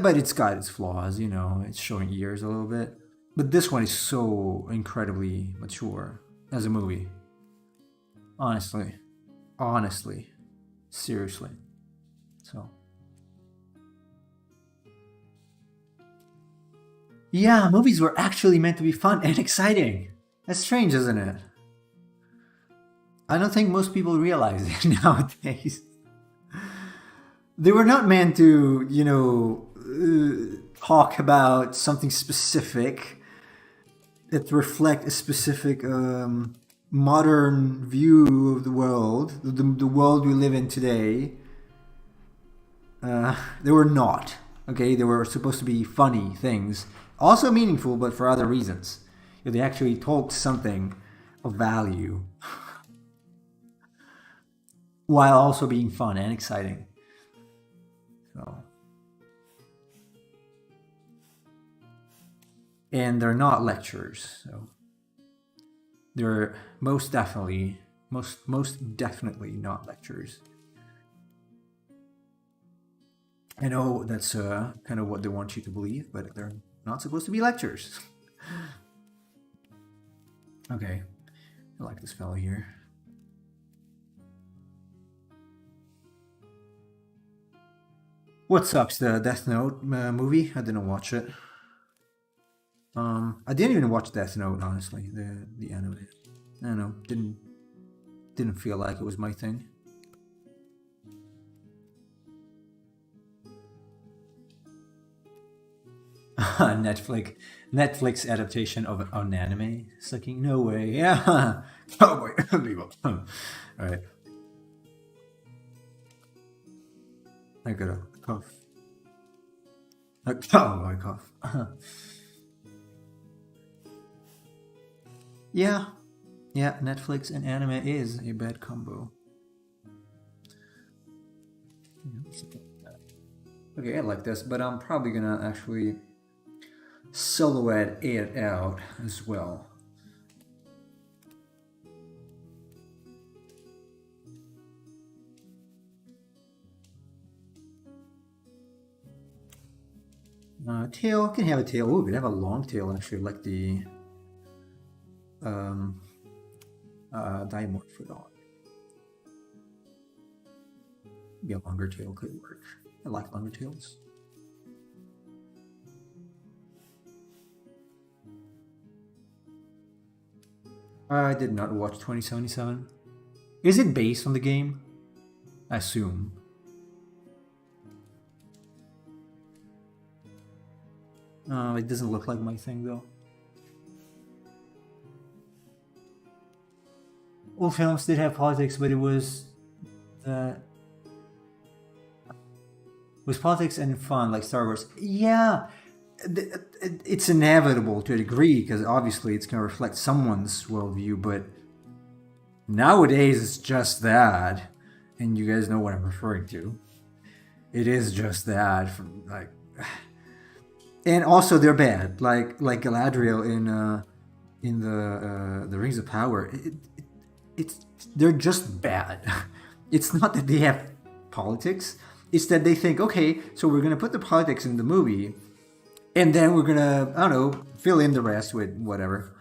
[SPEAKER 1] But it's got its flaws. It's showing years a little bit. But this one is so incredibly mature as a movie. Honestly, seriously. So. Yeah, movies were actually meant to be fun and exciting. That's strange, isn't it? I don't think most people realize it nowadays. They were not meant to, talk about something specific that reflect a specific modern view of the world, the world we live in today. They were not. Okay, they were supposed to be funny things, also meaningful, but for other reasons. They actually told something of value while also being fun and exciting. So. And they're not lectures, so they're most definitely not lectures. I know that's kind of what they want you to believe, but they're not supposed to be lectures. Okay, I like this fellow here. What sucks? The Death Note movie? I didn't watch it. I didn't even watch Death Note, honestly. The anime. I don't know. Didn't feel like it was my thing. Netflix adaptation of an anime sucking. No way. Yeah. Oh wait. All right. I got a cough. Oh my cough. Yeah. Netflix and anime is a bad combo. Okay, I like this, but I'm probably gonna actually silhouette it out as well. Tail can have a tail. Ooh, we could have a long tail actually, like the Dimorphodon. Maybe a longer tail could work. I like longer tails. I did not watch 2077. Is it based on the game? I assume. It doesn't look like my thing though. All films did have politics, but it was politics and fun, like Star Wars. Yeah, it's inevitable to a degree because obviously it's going to reflect someone's worldview. But nowadays, it's just that, and you guys know what I'm referring to. It is just that, from like, and also they're bad, like Galadriel in the Rings of Power. They're just bad. It's not that they have politics. It's that they think, okay, so we're gonna put the politics in the movie, and then we're gonna, I don't know, fill in the rest with whatever.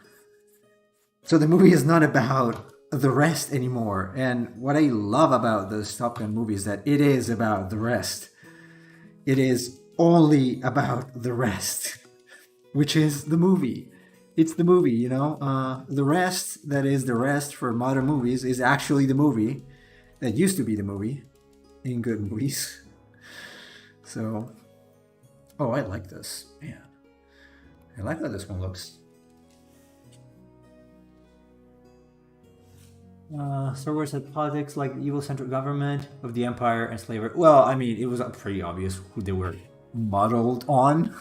[SPEAKER 1] So the movie is not about the rest anymore. And what I love about the Top Gun movie is that it is about the rest. It is only about the rest, which is the movie. It's the movie, you know. The rest, that is the rest for modern movies, is actually the movie that used to be the movie in good movies. So, oh, I like this. Man, I like how this one looks. Star Wars had politics like the evil central government of the Empire and slavery. Well, I mean, it was pretty obvious who they were modeled on.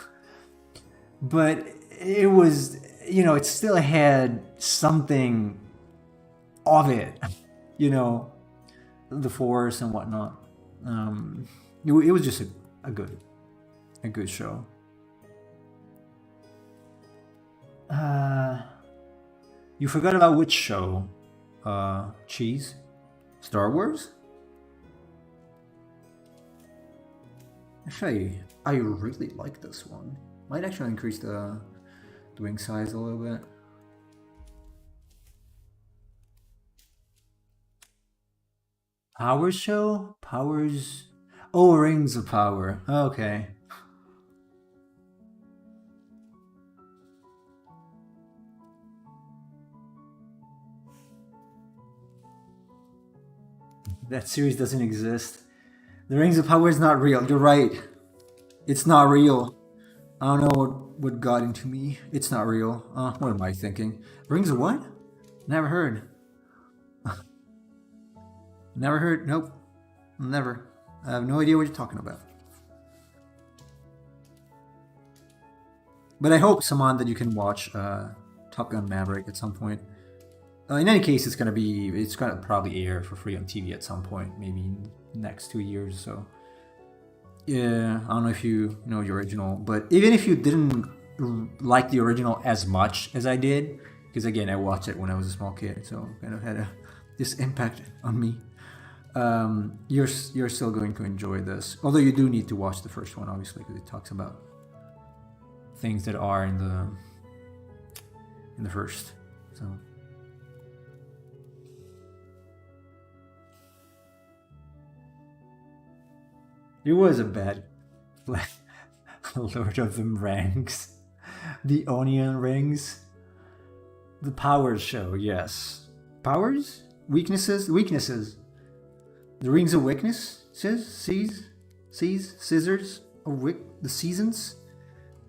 [SPEAKER 1] But it was, you know, it still had something of it, you know, the Force and whatnot. It was just a good show. You forgot about which show? Cheese? Star Wars? Actually, I really like this one. Might actually increase the wing size a little bit. Powers show? Powers... Oh, Rings of Power. Okay. That series doesn't exist. The Rings of Power is not real. You're right. It's not real. I don't know what got into me. It's not real. What am I thinking? Rings of what? Never heard. Never heard. Nope. Never. I have no idea what you're talking about. But I hope, Saman, that you can watch Top Gun Maverick at some point. In any case, it's gonna probably air for free on TV at some point, maybe in the next 2 years or so. Yeah, I don't know if you know the original, but even if you didn't like the original as much as I did, because again, I watched it when I was a small kid, so it kind of had this impact on me. You're still going to enjoy this, although you do need to watch the first one, obviously, because it talks about things that are in the first. So. It was a bad Lord of the Rings. The Onion Rings. The Powers show, yes. Powers? Weaknesses? Weaknesses. The Rings of Weakness? Scissors? The seasons?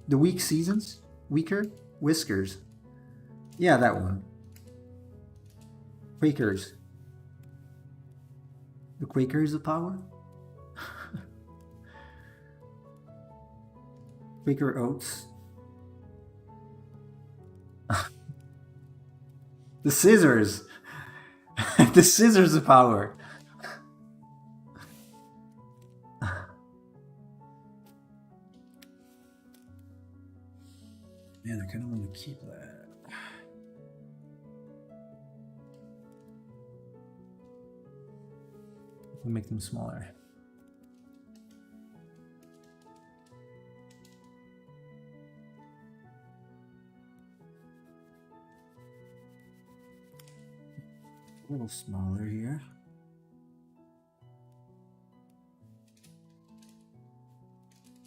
[SPEAKER 1] The weak seasons? Weaker? Whiskers. Yeah, that one. Quakers. The Quakers of Power? Quaker Oats. The scissors. The scissors of power. Man, I kind of want to keep that. We'll make them smaller. A little smaller here.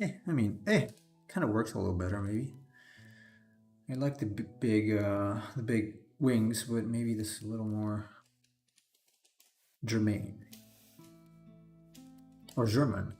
[SPEAKER 1] Yeah, I mean, kind of works a little better maybe. I like the big wings, but maybe this is a little more germane or German.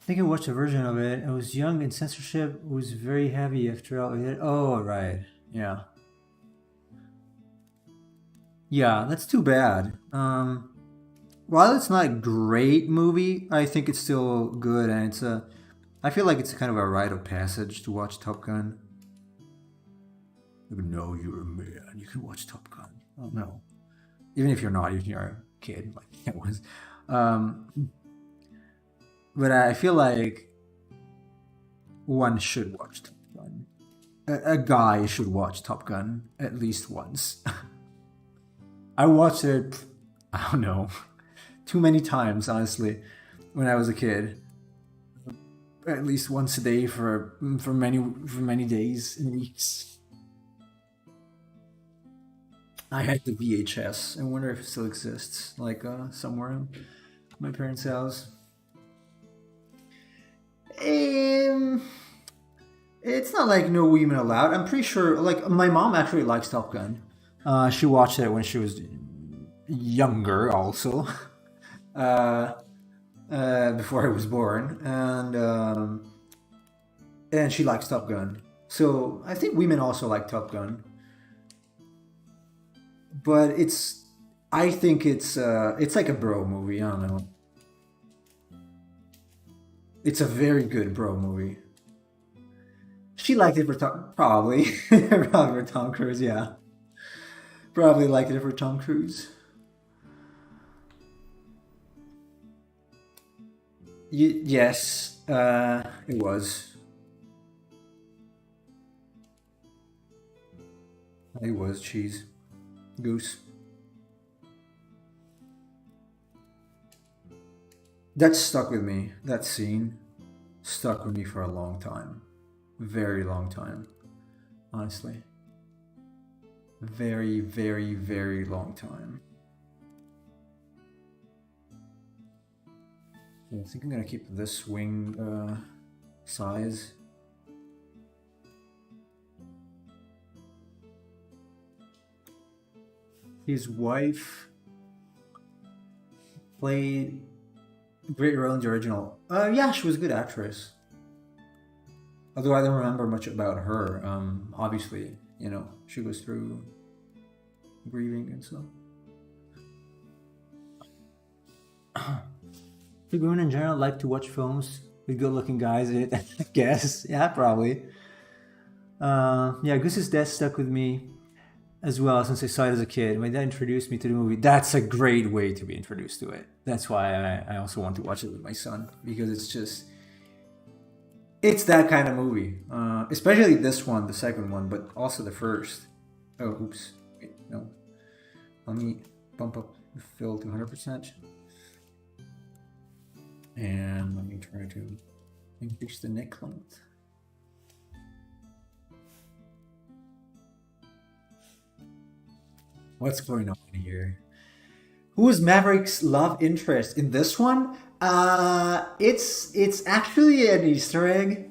[SPEAKER 1] I think I watched a version of it. I was young and censorship was very heavy after all. Oh, right. Yeah. Yeah, that's too bad. While it's not a great movie, I think it's still good, and it's a. I feel like it's kind of a rite of passage to watch Top Gun. No, you're a man. You can watch Top Gun. Oh no, even if you're not, even if you're a kid, like I was. But I feel like one should watch Top Gun. A guy should watch Top Gun at least once. I watched it. I don't know, too many times, honestly, when I was a kid. At least once a day for many days and weeks. I had the VHS. I wonder if it still exists, like somewhere in my parents' house. It's not like no women allowed. I'm pretty sure. Like my mom actually likes Top Gun. She watched it when she was younger, also. uh, Before I was born, and she likes Top Gun. So I think women also like Top Gun, but I think it's like a bro movie. I don't know. It's a very good bro movie. She liked it for probably probably for Tom Cruise. Yeah, probably liked it for Tom Cruise. Yes, it was. It was cheese. Goose. That stuck with me. That scene stuck with me for a long time. Very long time. Honestly. Very, very, very long time. I think I'm gonna keep this wing size. His wife played a great role in the original. Yeah, she was a good actress. Although I don't remember much about her. Obviously, she goes through grieving and stuff. Do women in general like to watch films with good-looking guys in it? I guess. Yeah, probably. Yeah, Goose's death stuck with me as well since I saw it as a kid. My dad introduced me to the movie. That's a great way to be introduced to it. That's why I also want to watch it with my son, because it's that kind of movie. Especially this one, the second one, but also the first. Oh, oops. Wait, no. Let me bump up the fill to 100%. And let me try to increase the neck length. What's going on here? Who is Maverick's love interest in this one? It's actually an Easter egg.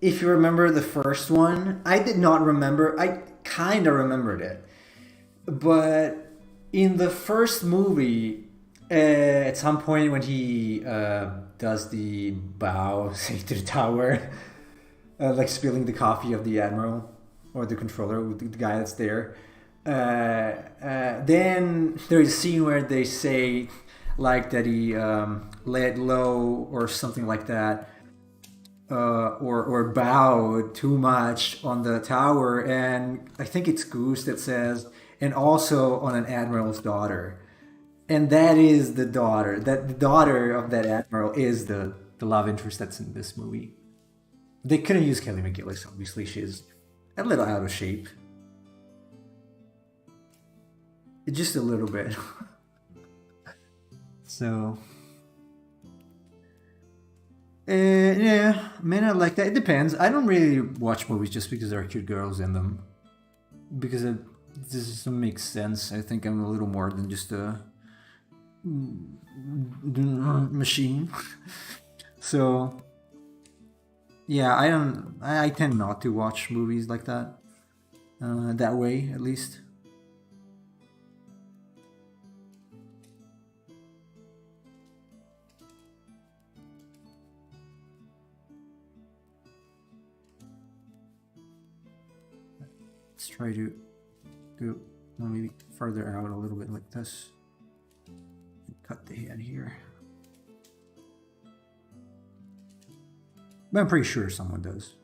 [SPEAKER 1] If you remember the first one, I did not remember. I kind of remembered it, but in the first movie, at some point when he does the bow say to the tower, like spilling the coffee of the admiral or the controller, the guy that's there. Then there's a scene where they say like that he laid low or something like that, or bowed too much on the tower, and I think it's Goose that says, and also on an admiral's daughter, and that is the daughter. That the daughter of that admiral is the love interest that's in this movie. They couldn't use Kelly McGillis. Obviously, she's a little out of shape. Just a little bit. So, yeah, men are like that. It depends. I don't really watch movies just because there are cute girls in them. Because this doesn't make sense. I think I'm a little more than just a machine. So, yeah, I tend not to watch movies like that. That way, at least. Let's try to go maybe further out a little bit like this. Cut the head here. But I'm pretty sure someone does.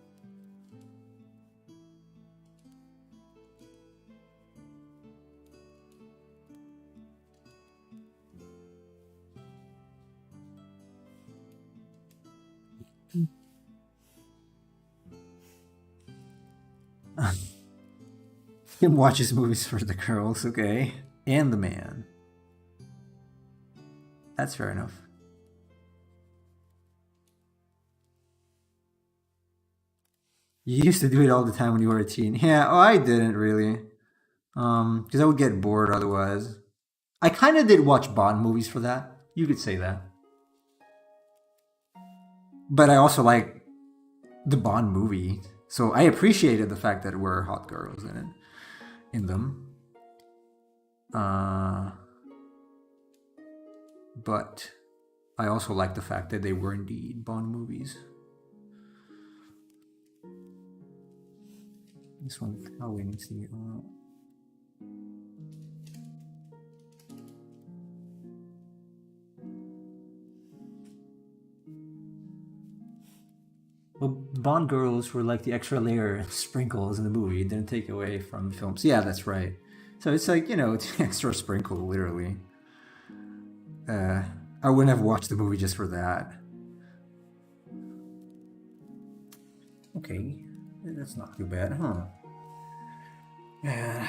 [SPEAKER 1] Kim watches movies for the girls, okay? And the man. That's fair enough. You used to do it all the time when you were a teen. Yeah, oh, I didn't really. Because I would get bored otherwise. I kind of did watch Bond movies for that. You could say that. But I also like the Bond movie. So I appreciated the fact that there were hot girls in it. In them. But I also like the fact that they were indeed Bond movies. This one probably needs to be on. Well, Bond girls were like the extra layer of sprinkles in the movie. It didn't take away from the films. Yeah, that's right. So it's like, it's an extra sprinkle, literally. I wouldn't have watched the movie just for that. Okay, that's not too bad, huh? Yeah,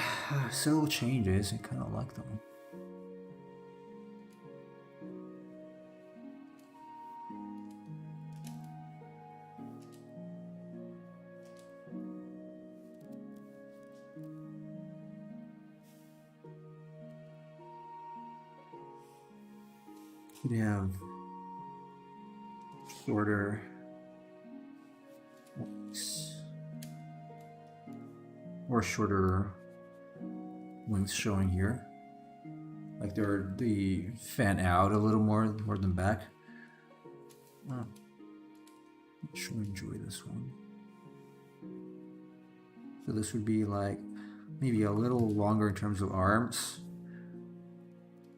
[SPEAKER 1] subtle changes. I kind of like them. Could have shorter wings or shorter wings showing here, like they fan out a little more than back. I'm not sure I enjoy this one. So this would be like maybe a little longer in terms of arms,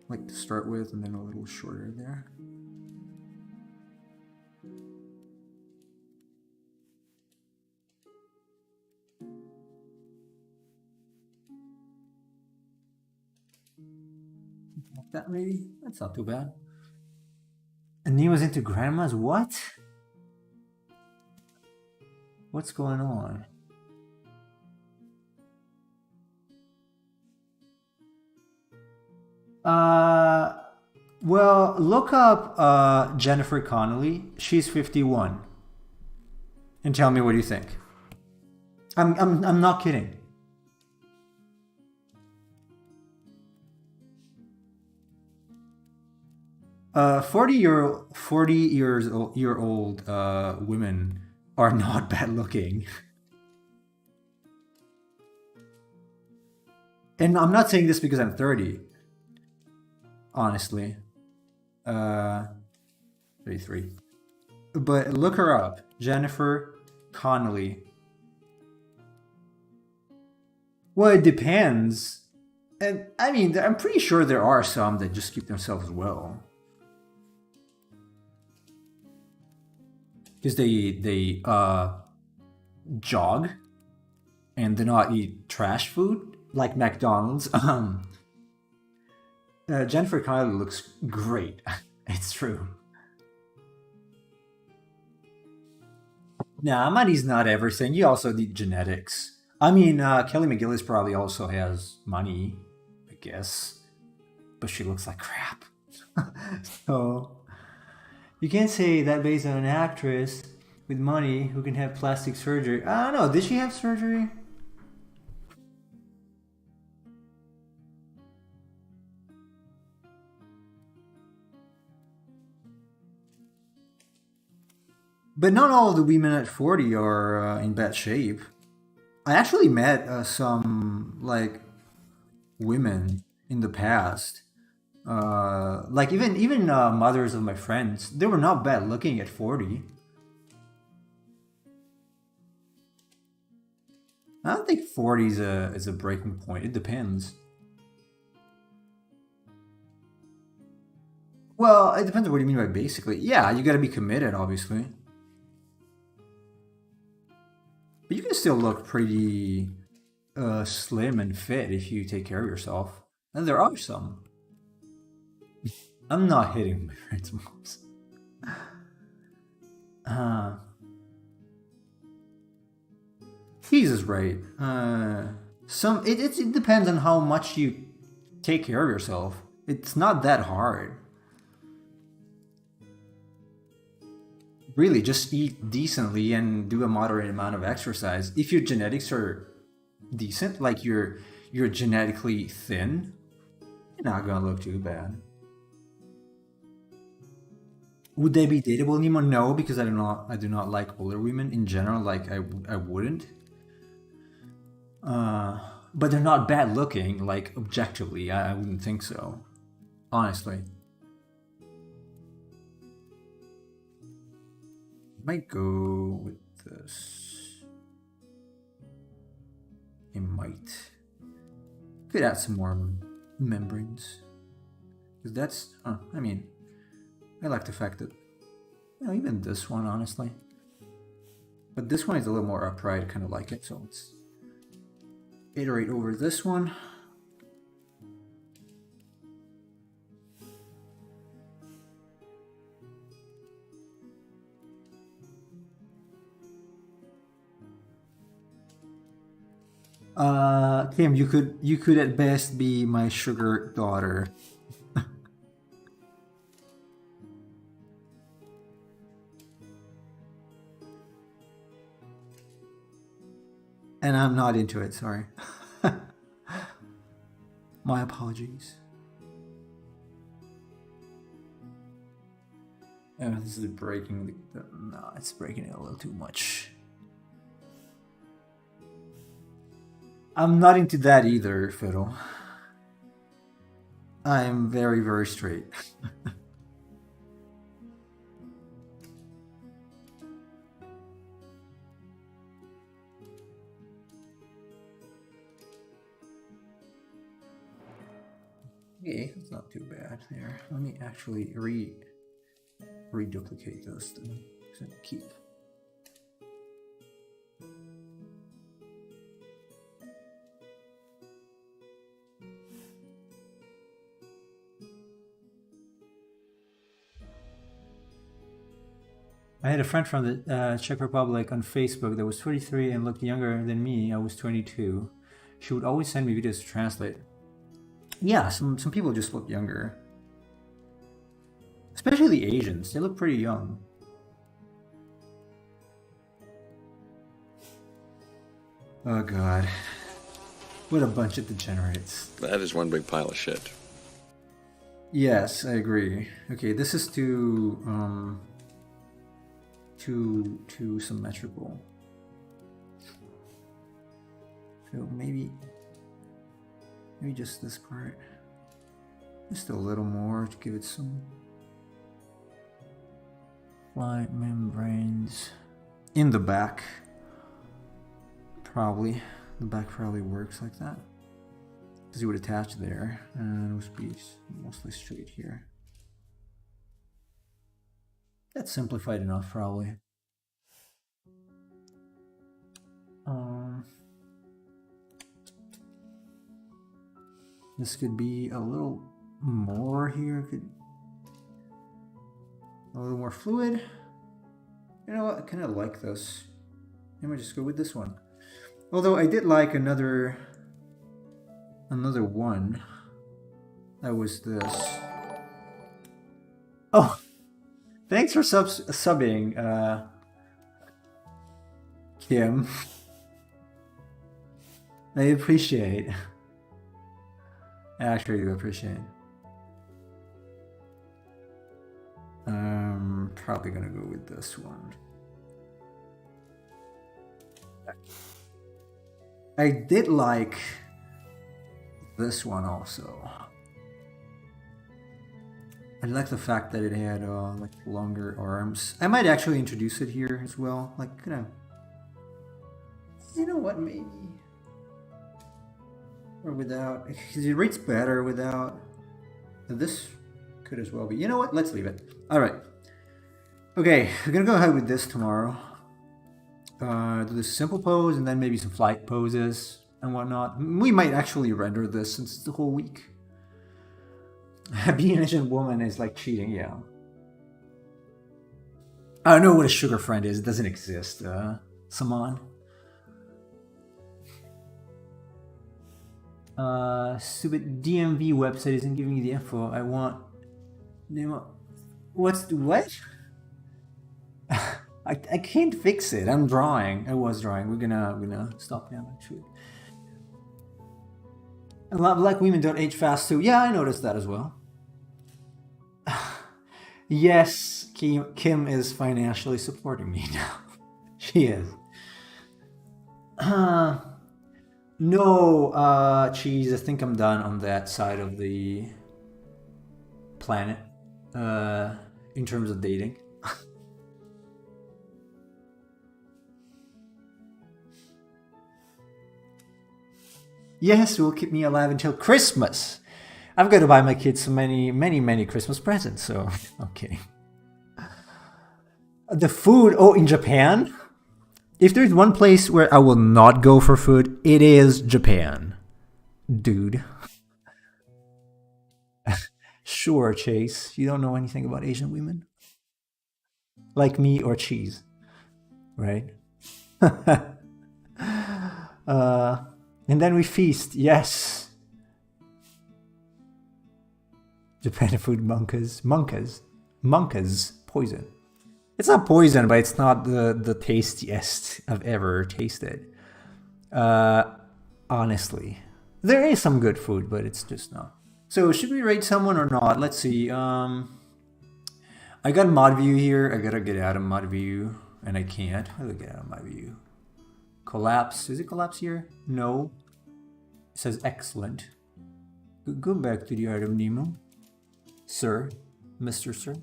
[SPEAKER 1] like to start with, and then a little shorter there. Like that maybe? That's not too bad. And he was into grandmas? What? What's going on? Well, look up Jennifer Connelly. She's 51. And tell me what you think. I'm not kidding. Uh, 40 years old women are not bad looking. And I'm not saying this because I'm 30. Honestly. 33. But look her up. Jennifer Connelly. Well, it depends. And I mean, I'm pretty sure there are some that just keep themselves well. Because they jog and do not eat trash food like McDonald's. Jennifer Connelly looks great. It's true. Nah, money's not everything. You also need genetics. I mean, Kelly McGillis probably also has money, I guess. But she looks like crap. So, you can't say that based on an actress with money who can have plastic surgery. I don't know. Did she have surgery? But not all of the women at 40 are in bad shape. I actually met some like women in the past, like even mothers of my friends. They were not bad looking at 40. I don't think 40 is a breaking point. It depends. Well, it depends on what you mean by basically. Yeah, you gotta be committed, obviously. But you can still look pretty slim and fit if you take care of yourself. And there are some. I'm not hitting my friend's moms. Jesus, right. It depends on how much you take care of yourself. It's not that hard. Really, just eat decently and do a moderate amount of exercise. If your genetics are decent, like you're genetically thin, you're not gonna look too bad. Would they be dateable anymore? No, because I do not like older women in general. Like I wouldn't. But they're not bad looking. Like objectively, I wouldn't think so. Honestly, might go with this. It might. Could add some more membranes. Because that's. I mean, I like the fact that even this one, honestly. But this one is a little more upright. I kind of like it, so let's iterate over this one. Kim, you could at best be my sugar daughter. And I'm not into it, sorry. My apologies. Oh, this is breaking no, it's breaking it a little too much. I'm not into that either, Fiddle. I'm very, very straight. Okay, that's not too bad there. Let me actually reduplicate those to keep. I had a friend from the Czech Republic on Facebook that was 23 and looked younger than me. I was 22. She would always send me videos to translate. Yeah, some people just look younger. Especially the Asians. They look pretty young. Oh god. What a bunch of degenerates.
[SPEAKER 2] That is one big pile of shit.
[SPEAKER 1] Yes, I agree. Okay, this is too symmetrical. So maybe just this part. Just a little more to give it some light membranes. In the back. Probably. The back probably works like that. Because it would attach there and it would be mostly straight here. That's simplified enough, probably. This could be a little more here. A little more fluid. You know what? I kind of like this. I might just go with this one. Although I did like another one. That was this. Oh, thanks for subbing, Kim. I appreciate. I actually do appreciate. Probably gonna go with this one. I did like this one also. I like the fact that it had like longer arms. I might actually introduce it here as well, like You know what, maybe. Or without. Because it rates better without. This could as well be. You know what? Let's leave it. Alright. Okay, we're gonna go ahead with this tomorrow. Do this simple pose and then maybe some flight poses and whatnot. We might actually render this since it's the whole week. Being an Asian woman is like cheating, yeah. I don't know what a sugar friend is. It doesn't exist. Saman. Stupid DMV website isn't giving you the info I want. What? I can't fix it. I'm drawing. I was drawing. We're gonna stop now actually. A lot of black women don't age fast too. Yeah, I noticed that as well. Yes, Kim is financially supporting me now. She is. No, Cheese, I think I'm done on that side of the planet. In terms of dating. Yes, it will keep me alive until Christmas. I've got to buy my kids so many Christmas presents, so I'm kidding. The food, oh, in Japan? If there's one place where I will not go for food, it is Japan. Dude. Sure, Chase. You don't know anything about Asian women? Like me or Cheese. Right? And then we feast, yes. Japan food monkas, poison. It's not poison, but it's not the tastiest I've ever tasted. Honestly. There is some good food, but it's just not. So should we rate someone or not? Let's see. I got mod view here. I gotta get out of mod view. And I can't. How do I get out of my view? Collapse. Is it collapse here? No. It says excellent. Go back to the Art of Nemo. Sir. Mr. Sir.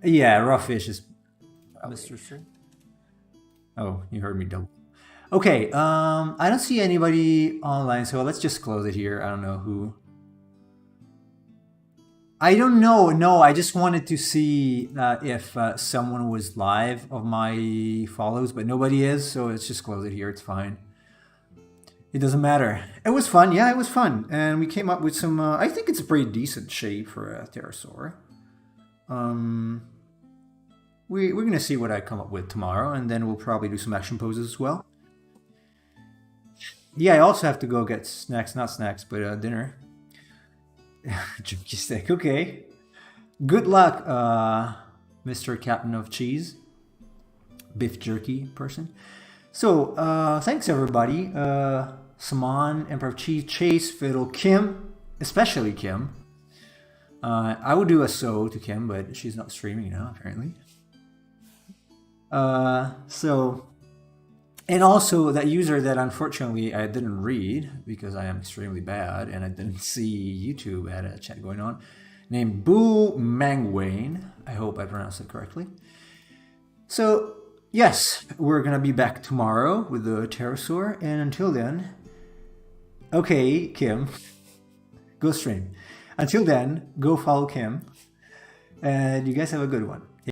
[SPEAKER 1] Yeah, raw fish is Mr. Sir. Oh, you heard me double. Okay, I don't see anybody online, so let's just close it here. I don't know who. I don't know. No, I just wanted to see if someone was live of my follows, but nobody is, so let's just close it here. It's fine. It doesn't matter. It was fun. Yeah, it was fun. And we came up with some, I think it's a pretty decent shape for a pterosaur. We're going to see what I come up with tomorrow, and then we'll probably do some action poses as well. Yeah, I also have to go get snacks, not snacks, but dinner. Jerky stick, okay. Good luck, Mr. Captain of Cheese. Beef jerky person. So, thanks everybody. Saman, Emperor of Cheese, Chase, Fiddle, Kim, especially Kim. I would do a so to Kim, but she's not streaming now, apparently. And also that user that unfortunately I didn't read because I am extremely bad and I didn't see YouTube had a chat going on, named Boo Mangwain. I hope I pronounced it correctly. So yes, we're gonna be back tomorrow with the pterosaur, and until then, okay, Kim, go stream. Until then, go follow Kim, and you guys have a good one.